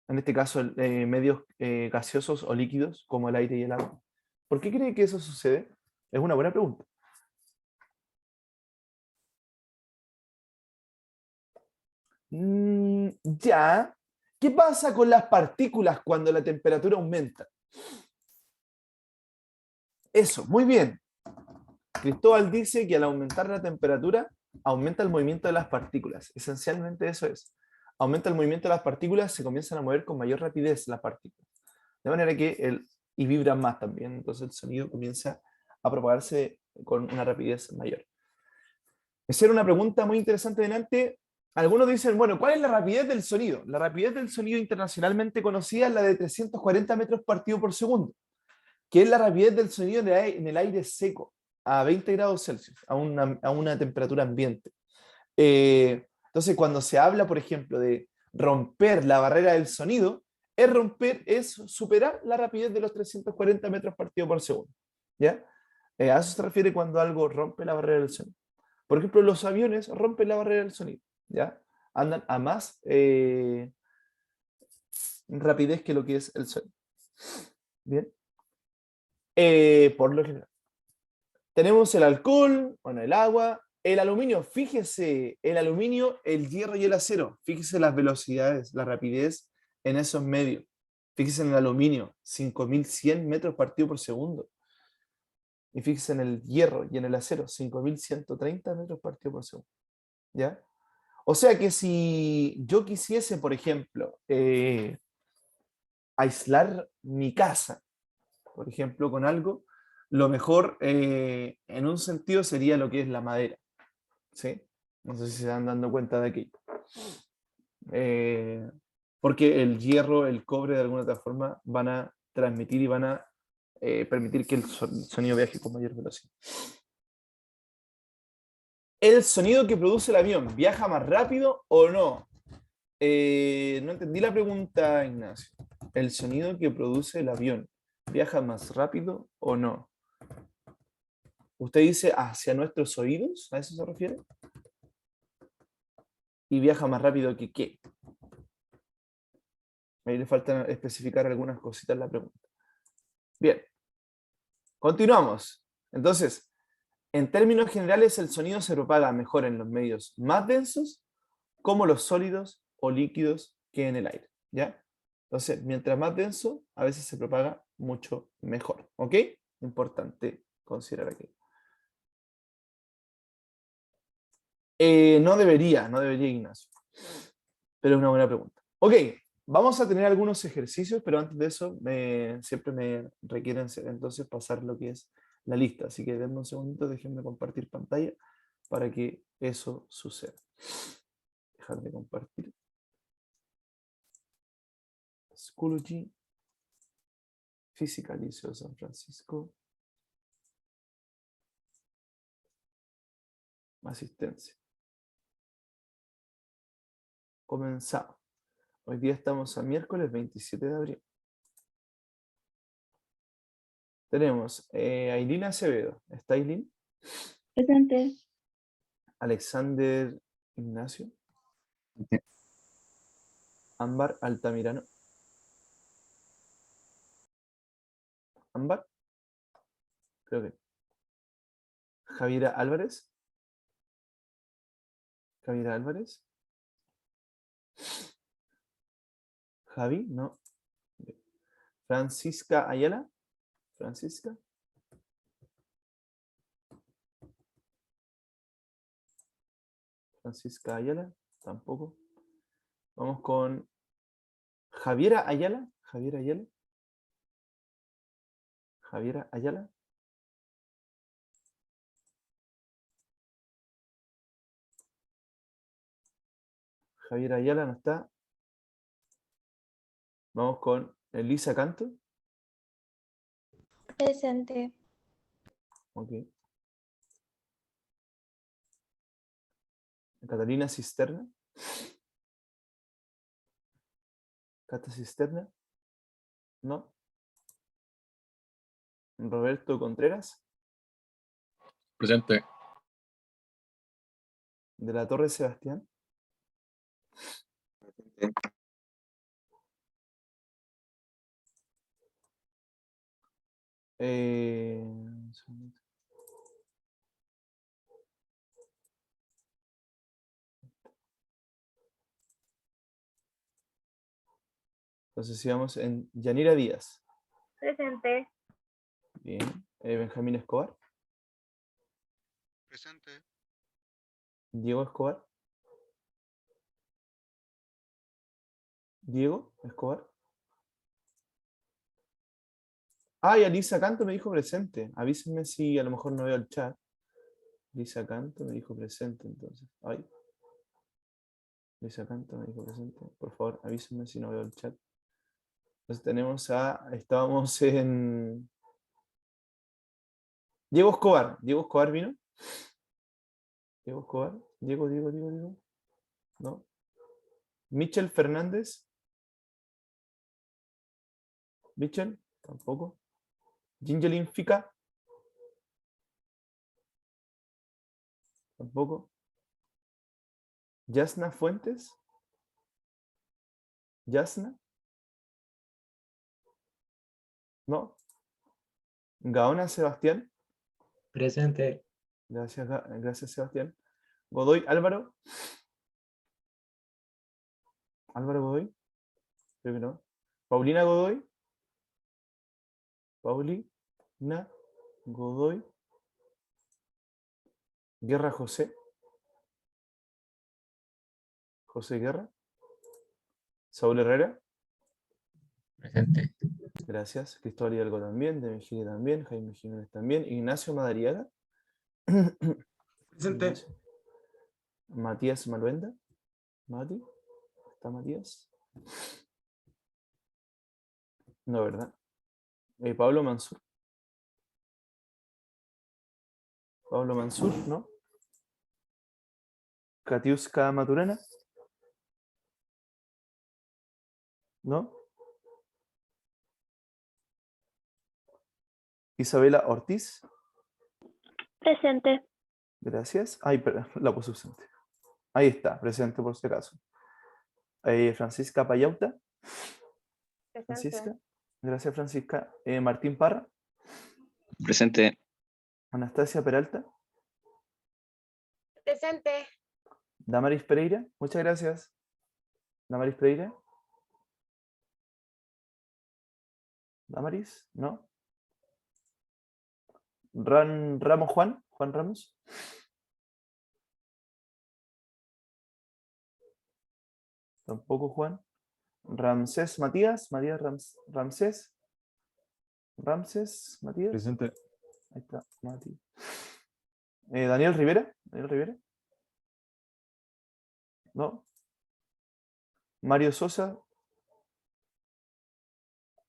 En este caso, medios gaseosos o líquidos como el aire y el agua. ¿Por qué cree que eso sucede? Es una buena pregunta. Ya. ¿Qué pasa con las partículas cuando la temperatura aumenta? Eso, muy bien. Cristóbal dice que al aumentar la temperatura, aumenta el movimiento de las partículas. Esencialmente eso es. Aumenta el movimiento de las partículas, se comienzan a mover con mayor rapidez las partículas. De manera que y vibran más también, entonces el sonido comienza a propagarse con una rapidez mayor. Esa era una pregunta muy interesante delante. Algunos dicen, bueno, ¿cuál es la rapidez del sonido? La rapidez del sonido internacionalmente conocida es la de 340 metros partido por segundo, que es la rapidez del sonido en el aire seco, a 20 grados Celsius, a una temperatura ambiente. Entonces, cuando se habla, por ejemplo, de romper la barrera del sonido, es superar la rapidez de los 340 metros partido por segundo. ¿Ya? A eso se refiere cuando algo rompe la barrera del sonido. Por ejemplo, los aviones rompen la barrera del sonido. ¿Ya? Andan a más rapidez que lo que es el sonido. Bien. Por lo general. Tenemos el alcohol, bueno, el agua, el aluminio. Fíjese, el aluminio, el hierro y el acero. Fíjese las velocidades, la rapidez en esos medios. Fíjese en el aluminio, 5100 metros partido por segundo. Y fíjese en el hierro y en el acero, 5130 metros partido por segundo. ¿Ya? O sea que si yo quisiese, por ejemplo, aislar mi casa, por ejemplo, con algo, lo mejor en un sentido sería lo que es la madera. ¿Sí? No sé si se están dando cuenta de aquello. Porque el hierro, el cobre, de alguna otra forma, van a transmitir y van a permitir que el sonido viaje con mayor velocidad. ¿El sonido que produce el avión viaja más rápido o no? No entendí la pregunta, Ignacio. ¿El sonido que produce el avión viaja más rápido o no? ¿Usted dice hacia nuestros oídos? ¿A eso se refiere? ¿Y viaja más rápido que qué? Ahí le falta especificar algunas cositas en la pregunta. Bien, continuamos. Entonces, en términos generales, el sonido se propaga mejor en los medios más densos, como los sólidos o líquidos, que en el aire. ¿Ya? Entonces, mientras más denso, a veces se propaga mucho mejor. ¿Ok? Importante considerar aquí. No debería, Ignacio. Pero es una buena pregunta. Ok, vamos a tener algunos ejercicios, pero antes de eso siempre me requieren entonces pasar lo que es la lista. Así que denme un segundito, déjenme compartir pantalla para que eso suceda. Dejar de compartir. Schoology, Física, Liceo San Francisco. Asistencia. Comenzamos. Hoy día estamos a miércoles 27 de abril. Tenemos Ailín Acevedo. ¿Está Ailín? Presente. Alexander Ignacio. Ámbar Altamirano. Ámbar. Creo que. Javiera Álvarez. Javiera Álvarez. Javi, no. Francisca Ayala. Francisca. Francisca Ayala, tampoco. Vamos con Javiera Ayala. Javiera Ayala. Javiera Ayala. Javier Ayala no está. Vamos con Elisa Canto. Presente. Ok. Catalina Cisterna. Cata Cisterna. No. Roberto Contreras. Presente. De la Torre Sebastián. Un segundito. Entonces sigamos en Yanira Díaz. Presente. Bien. Benjamín Escobar. Presente. Diego Escobar. Diego Escobar. Ah, y Alisa Canto me dijo presente. Avísenme si a lo mejor no veo el chat. Lisa Canto me dijo presente, entonces. Ay. Lisa Canto me dijo presente. Por favor, avísenme si no veo el chat. Entonces tenemos a... Estábamos en... Diego Escobar. ¿Diego Escobar vino? Diego Escobar. Diego. No. Michel Fernández. Michel, tampoco. Gingelin Fica. Tampoco. Yasna Fuentes. Yasna. No. Gaona Sebastián. Presente. Gracias, gracias Sebastián. Godoy Álvaro. Álvaro Godoy. Creo que no. Paulina Godoy. Paulina Godoy. Guerra José. José Guerra. Saúl Herrera. Presente. Gracias. Cristóbal Hidalgo también. Demi Gil también. Jaime Jiménez también. Ignacio Madariaga. Presente. Ignacio. Matías Maluenda. Mati. ¿Está Matías? No, ¿verdad? Pablo Mansur. Pablo Mansur, ¿no? Katiuska Maturana. ¿No? Isabela Ortiz. Presente. Gracias. Ay, perdón, la puse ausente. Ahí está, presente por si acaso. Francisca Payauta. Francisca. Gracias, Francisca. Martín Parra. Presente. Anastasia Peralta. Presente. Damaris Pereira. Muchas gracias. Damaris Pereira. Damaris, ¿no? Ramos Juan. Juan Ramos. Tampoco Juan. Ramsés Matías. Ramsés. Ramsés Matías. Presente. Ahí está, Mati. Daniel Rivera. Daniel Rivera. No. Mario Sosa.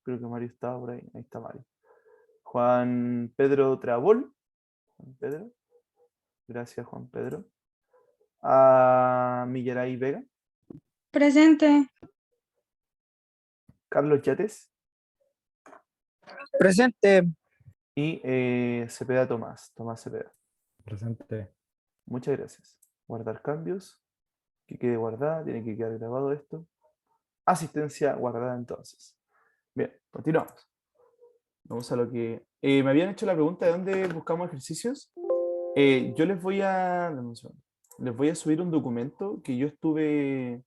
Creo que Mario estaba por ahí. Ahí está Mario. Juan Pedro Trabol. Juan Pedro. Gracias, Juan Pedro. A Miguelay Vega. Presente. Carlos Yates. Presente. Y Cepeda Tomás. Tomás Cepeda. Presente. Muchas gracias. Guardar cambios. Que quede guardada. Tiene que quedar grabado esto. Asistencia guardada entonces. Bien, continuamos. Vamos a lo que... me habían hecho la pregunta de dónde buscamos ejercicios. Yo les voy a... dame un segundo. Les voy a subir un documento que yo estuve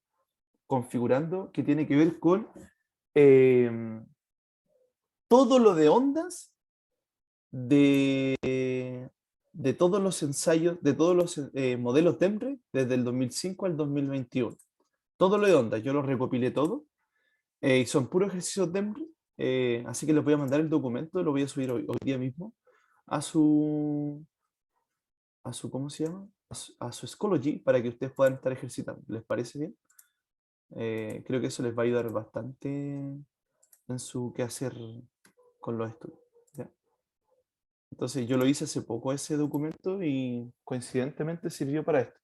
configurando que tiene que ver con todo lo de ondas de todos los ensayos, de todos los modelos TEMRE desde el 2005 al 2021. Todo lo de ondas, yo lo recopilé todo. Y son puros ejercicios TEMRE. Así que les voy a mandar el documento, lo voy a subir hoy día mismo a su, ¿cómo se llama? A su Schoology para que ustedes puedan estar ejercitando. ¿Les parece bien? Creo que eso les va a ayudar bastante en su quehacer con los estudios. ¿Ya? Entonces yo lo hice hace poco ese documento y coincidentemente sirvió para esto.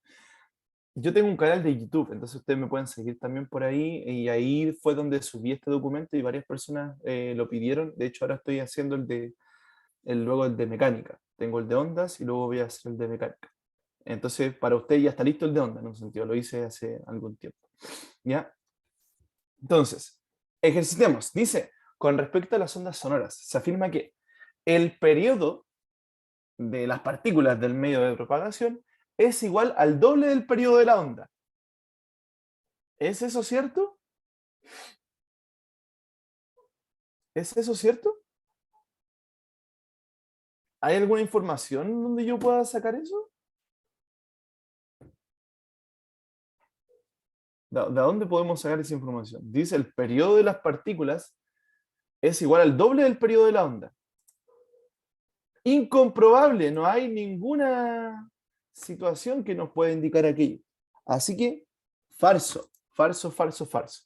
Yo tengo un canal de YouTube, entonces ustedes me pueden seguir también por ahí, y ahí fue donde subí este documento y varias personas lo pidieron. De hecho, ahora estoy haciendo luego el de mecánica. Tengo el de ondas y luego voy a hacer el de mecánica. Entonces, para usted ya está listo el de ondas, en un sentido, lo hice hace algún tiempo. ¿Ya? Entonces, ejercitemos. Dice, con respecto a las ondas sonoras, se afirma que el periodo de las partículas del medio de propagación es igual al doble del periodo de la onda. ¿Es eso cierto? ¿Es eso cierto? ¿Hay alguna información donde yo pueda sacar eso? ¿De dónde podemos sacar esa información? Dice, el periodo de las partículas es igual al doble del periodo de la onda. Incomprobable, no hay ninguna situación que nos pueda indicar aquello. Así que, falso, falso, falso, falso.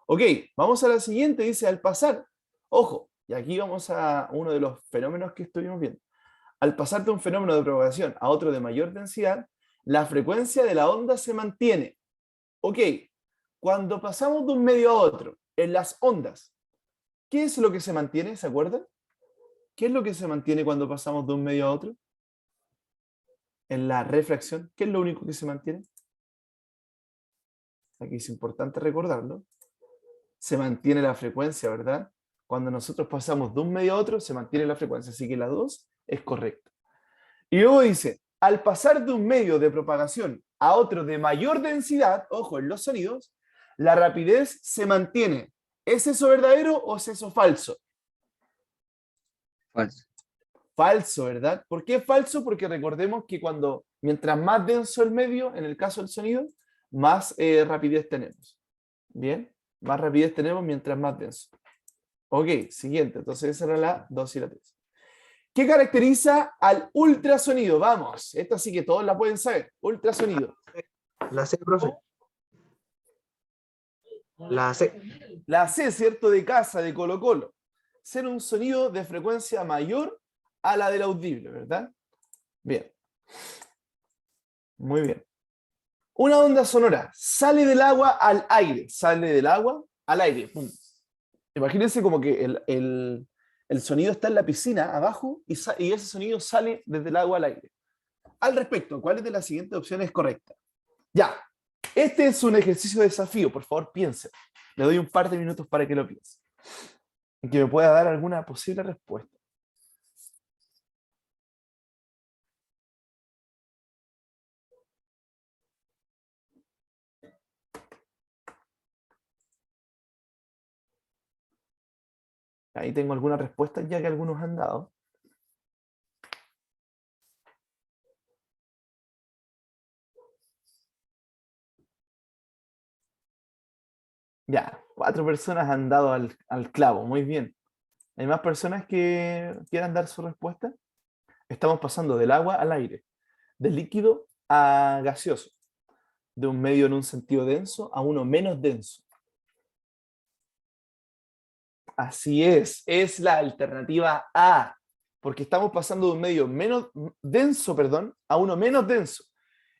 Ok, vamos a la siguiente, dice, al pasar, ojo, y aquí vamos a uno de los fenómenos que estuvimos viendo. Al pasar de un fenómeno de propagación a otro de mayor densidad, la frecuencia de la onda se mantiene. Ok, cuando pasamos de un medio a otro, en las ondas, ¿qué es lo que se mantiene? ¿Se acuerdan? ¿Qué es lo que se mantiene cuando pasamos de un medio a otro? En la refracción, ¿qué es lo único que se mantiene? Aquí es importante recordarlo. Se mantiene la frecuencia, ¿verdad? Cuando nosotros pasamos de un medio a otro, se mantiene la frecuencia, así que la 2 es correcta. Y luego dice, al pasar de un medio de propagación a otro de mayor densidad, ojo, en los sonidos, la rapidez se mantiene. ¿Es eso verdadero o es eso falso? Falso. Falso, ¿verdad? ¿Por qué es falso? Porque recordemos que mientras más denso el medio, en el caso del sonido, más rapidez tenemos. ¿Bien? Más rapidez tenemos mientras más denso. Ok, siguiente. Entonces esa era la 2 y la 3. ¿Qué caracteriza al ultrasonido? Vamos, esta sí que todos la pueden saber. Ultrasonido. La C, profe. La C. La C, ¿cierto? De casa, de Colo-Colo. Ser un sonido de frecuencia mayor a la del audible, ¿verdad? Bien. Muy bien. Una onda sonora sale del agua al aire. Sale del agua al aire. ¡Pum! Imagínense como que el sonido está en la piscina abajo y ese sonido sale desde el agua al aire. Al respecto, ¿cuál de las siguientes opciones es correcta? Ya. Este es un ejercicio de desafío. Por favor, piense. Le doy un par de minutos para que lo piense. Y que me pueda dar alguna posible respuesta. Ahí tengo algunas respuestas ya que algunos han dado. Ya, 4 personas han dado al clavo, muy bien. ¿Hay más personas que quieran dar su respuesta? Estamos pasando del agua al aire, del líquido a gaseoso, de un medio en un sentido denso a uno menos denso. Así es la alternativa A, porque estamos pasando de un medio menos denso, a uno menos denso.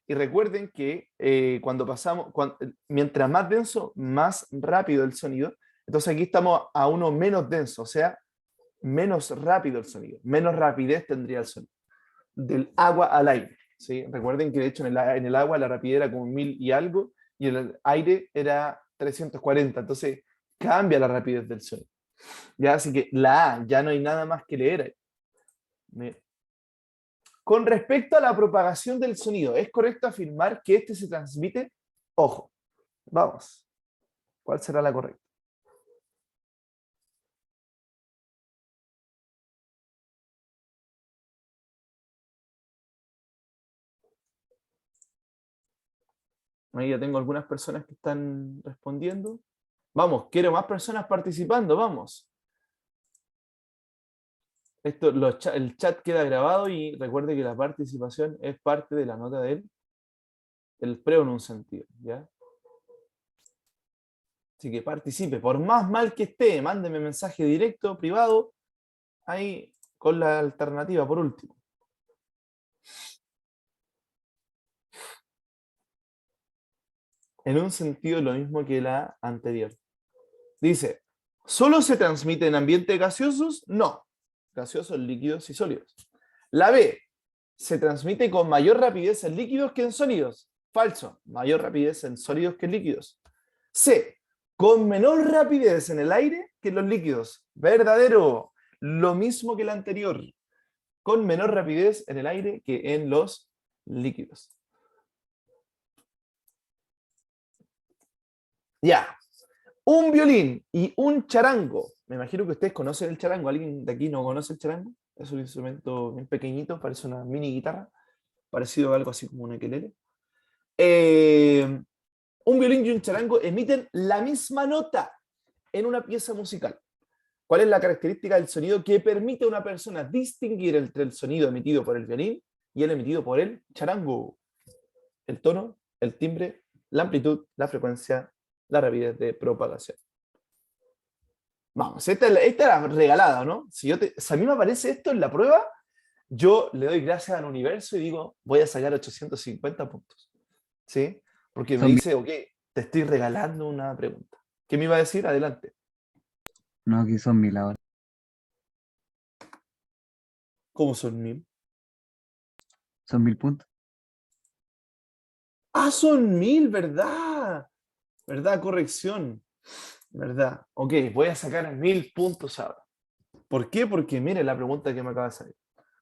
Y recuerden que mientras más denso, más rápido el sonido. Entonces aquí estamos a uno menos denso, o sea, menos rápido el sonido, menos rapidez tendría el sonido. Del agua al aire. ¿Sí? Recuerden que de hecho en el agua la rapidez era como 1000 y algo, y en el aire era 340. Entonces cambia la rapidez del sonido. Ya, así que la A, ya no hay nada más que leer ahí. Bien. Con respecto a la propagación del sonido, ¿es correcto afirmar que este se transmite? Ojo, vamos. ¿Cuál será la correcta? Ahí ya tengo algunas personas que están respondiendo. Vamos, quiero más personas participando, vamos. El chat queda grabado y recuerde que la participación es parte de la nota del preo en un sentido, ¿ya? Así que participe. Por más mal que esté, mándeme mensaje directo, privado, ahí con la alternativa, por último. En un sentido lo mismo que la anterior. Dice, ¿solo se transmite en ambientes gaseosos? No. Gaseosos, líquidos y sólidos. La B, ¿se transmite con mayor rapidez en líquidos que en sólidos? Falso. Mayor rapidez en sólidos que en líquidos. C, con menor rapidez en el aire que en los líquidos. Verdadero. Lo mismo que el anterior. Con menor rapidez en el aire que en los líquidos. Ya. Un violín y un charango. Me imagino que ustedes conocen el charango. ¿Alguien de aquí no conoce el charango? Es un instrumento bien pequeñito, parece una mini guitarra, parecido a algo así como un ukelele. Un violín y un charango emiten la misma nota en una pieza musical. ¿Cuál es la característica del sonido que permite a una persona distinguir entre el sonido emitido por el violín y el emitido por el charango? El tono, el timbre, la amplitud, la frecuencia, la rapidez de propagación. Vamos, esta era regalada, ¿no? Si a mí me aparece esto en la prueba, yo le doy gracias al universo y digo, voy a sacar 850 puntos. ¿Sí? Porque me dice, ok, te estoy regalando una pregunta. ¿Qué me iba a decir? Adelante. No, aquí son 1000 ahora. ¿Cómo son 1000? Son 1000 puntos. Ah, son 1000, ¿verdad? ¿Verdad? Corrección. ¿Verdad? Ok, voy a sacar 1000 puntos ahora. ¿Por qué? Porque mire la pregunta que me acaba de salir.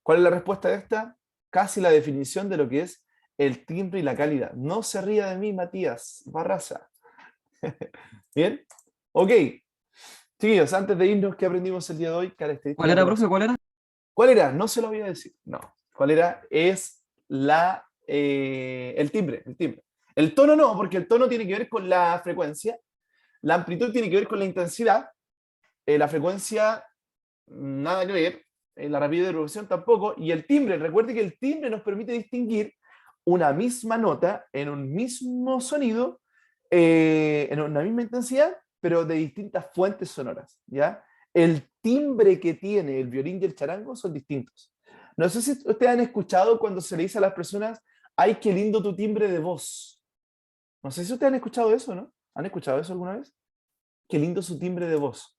¿Cuál es la respuesta de esta? Casi la definición de lo que es el timbre y la calidad. No se ría de mí, Matías Barraza. ¿Bien? Ok. Chiquillos, antes de irnos, ¿qué aprendimos el día de hoy? ¿Cuál era, profe? ¿Cuál era? ¿Cuál era? No se lo voy a decir. No. ¿Cuál era? Es el timbre. El timbre. El tono no, porque el tono tiene que ver con la frecuencia. La amplitud tiene que ver con la intensidad. La frecuencia, nada que ver. La rapidez de propagación tampoco. Y el timbre, recuerde que el timbre nos permite distinguir una misma nota en un mismo sonido, en una misma intensidad, pero de distintas fuentes sonoras, ¿ya? El timbre que tiene el violín y el charango son distintos. No sé si ustedes han escuchado cuando se le dice a las personas, ¡ay, qué lindo tu timbre de voz! No sé si ustedes han escuchado eso, ¿no? ¿Han escuchado eso alguna vez? ¡Qué lindo su timbre de voz!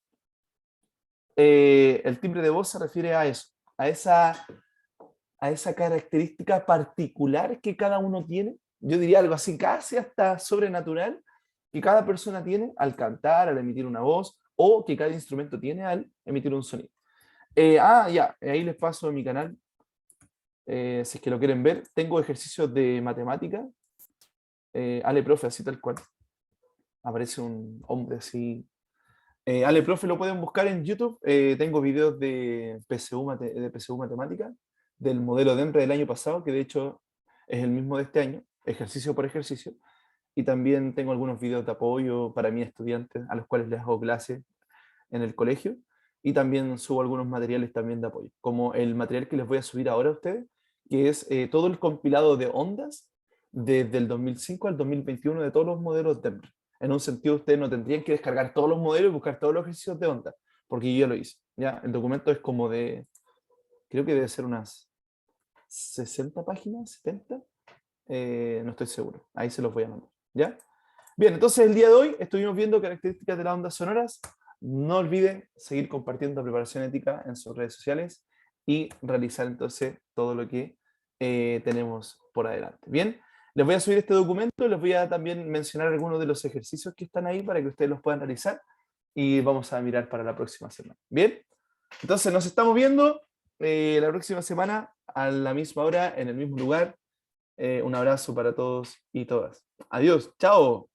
El timbre de voz se refiere a eso, a esa característica particular que cada uno tiene. Yo diría algo así, casi hasta sobrenatural, que cada persona tiene al cantar, al emitir una voz, o que cada instrumento tiene al emitir un sonido. Ya, ahí les paso a mi canal, si es que lo quieren ver. Tengo ejercicios de matemática. Ale, profe, así tal cual. Aparece un hombre así. Ale, profe, lo pueden buscar en YouTube. Tengo videos de PSU Matemática, del modelo de ENRE del año pasado, que de hecho es el mismo de este año, ejercicio por ejercicio. Y también tengo algunos videos de apoyo para mis estudiantes, a los cuales les hago clase en el colegio. Y también subo algunos materiales también de apoyo, como el material que les voy a subir ahora a ustedes, que es todo el compilado de ondas desde el 2005 al 2021 de todos los modelos de ENRE. En un sentido, ustedes no tendrían que descargar todos los modelos y buscar todos los ejercicios de onda, porque yo ya lo hice. ¿Ya? El documento es como de, creo que debe ser unas 60 páginas, 70, no estoy seguro. Ahí se los voy a mandar. ¿Ya? Bien, entonces el día de hoy estuvimos viendo características de las ondas sonoras. No olviden seguir compartiendo Preparación Ética en sus redes sociales y realizar entonces todo lo que tenemos por adelante. Bien. Les voy a subir este documento, les voy a también mencionar algunos de los ejercicios que están ahí para que ustedes los puedan realizar y vamos a mirar para la próxima semana. ¿Bien? Entonces nos estamos viendo la próxima semana a la misma hora, en el mismo lugar. Un abrazo para todos y todas. Adiós. Chao.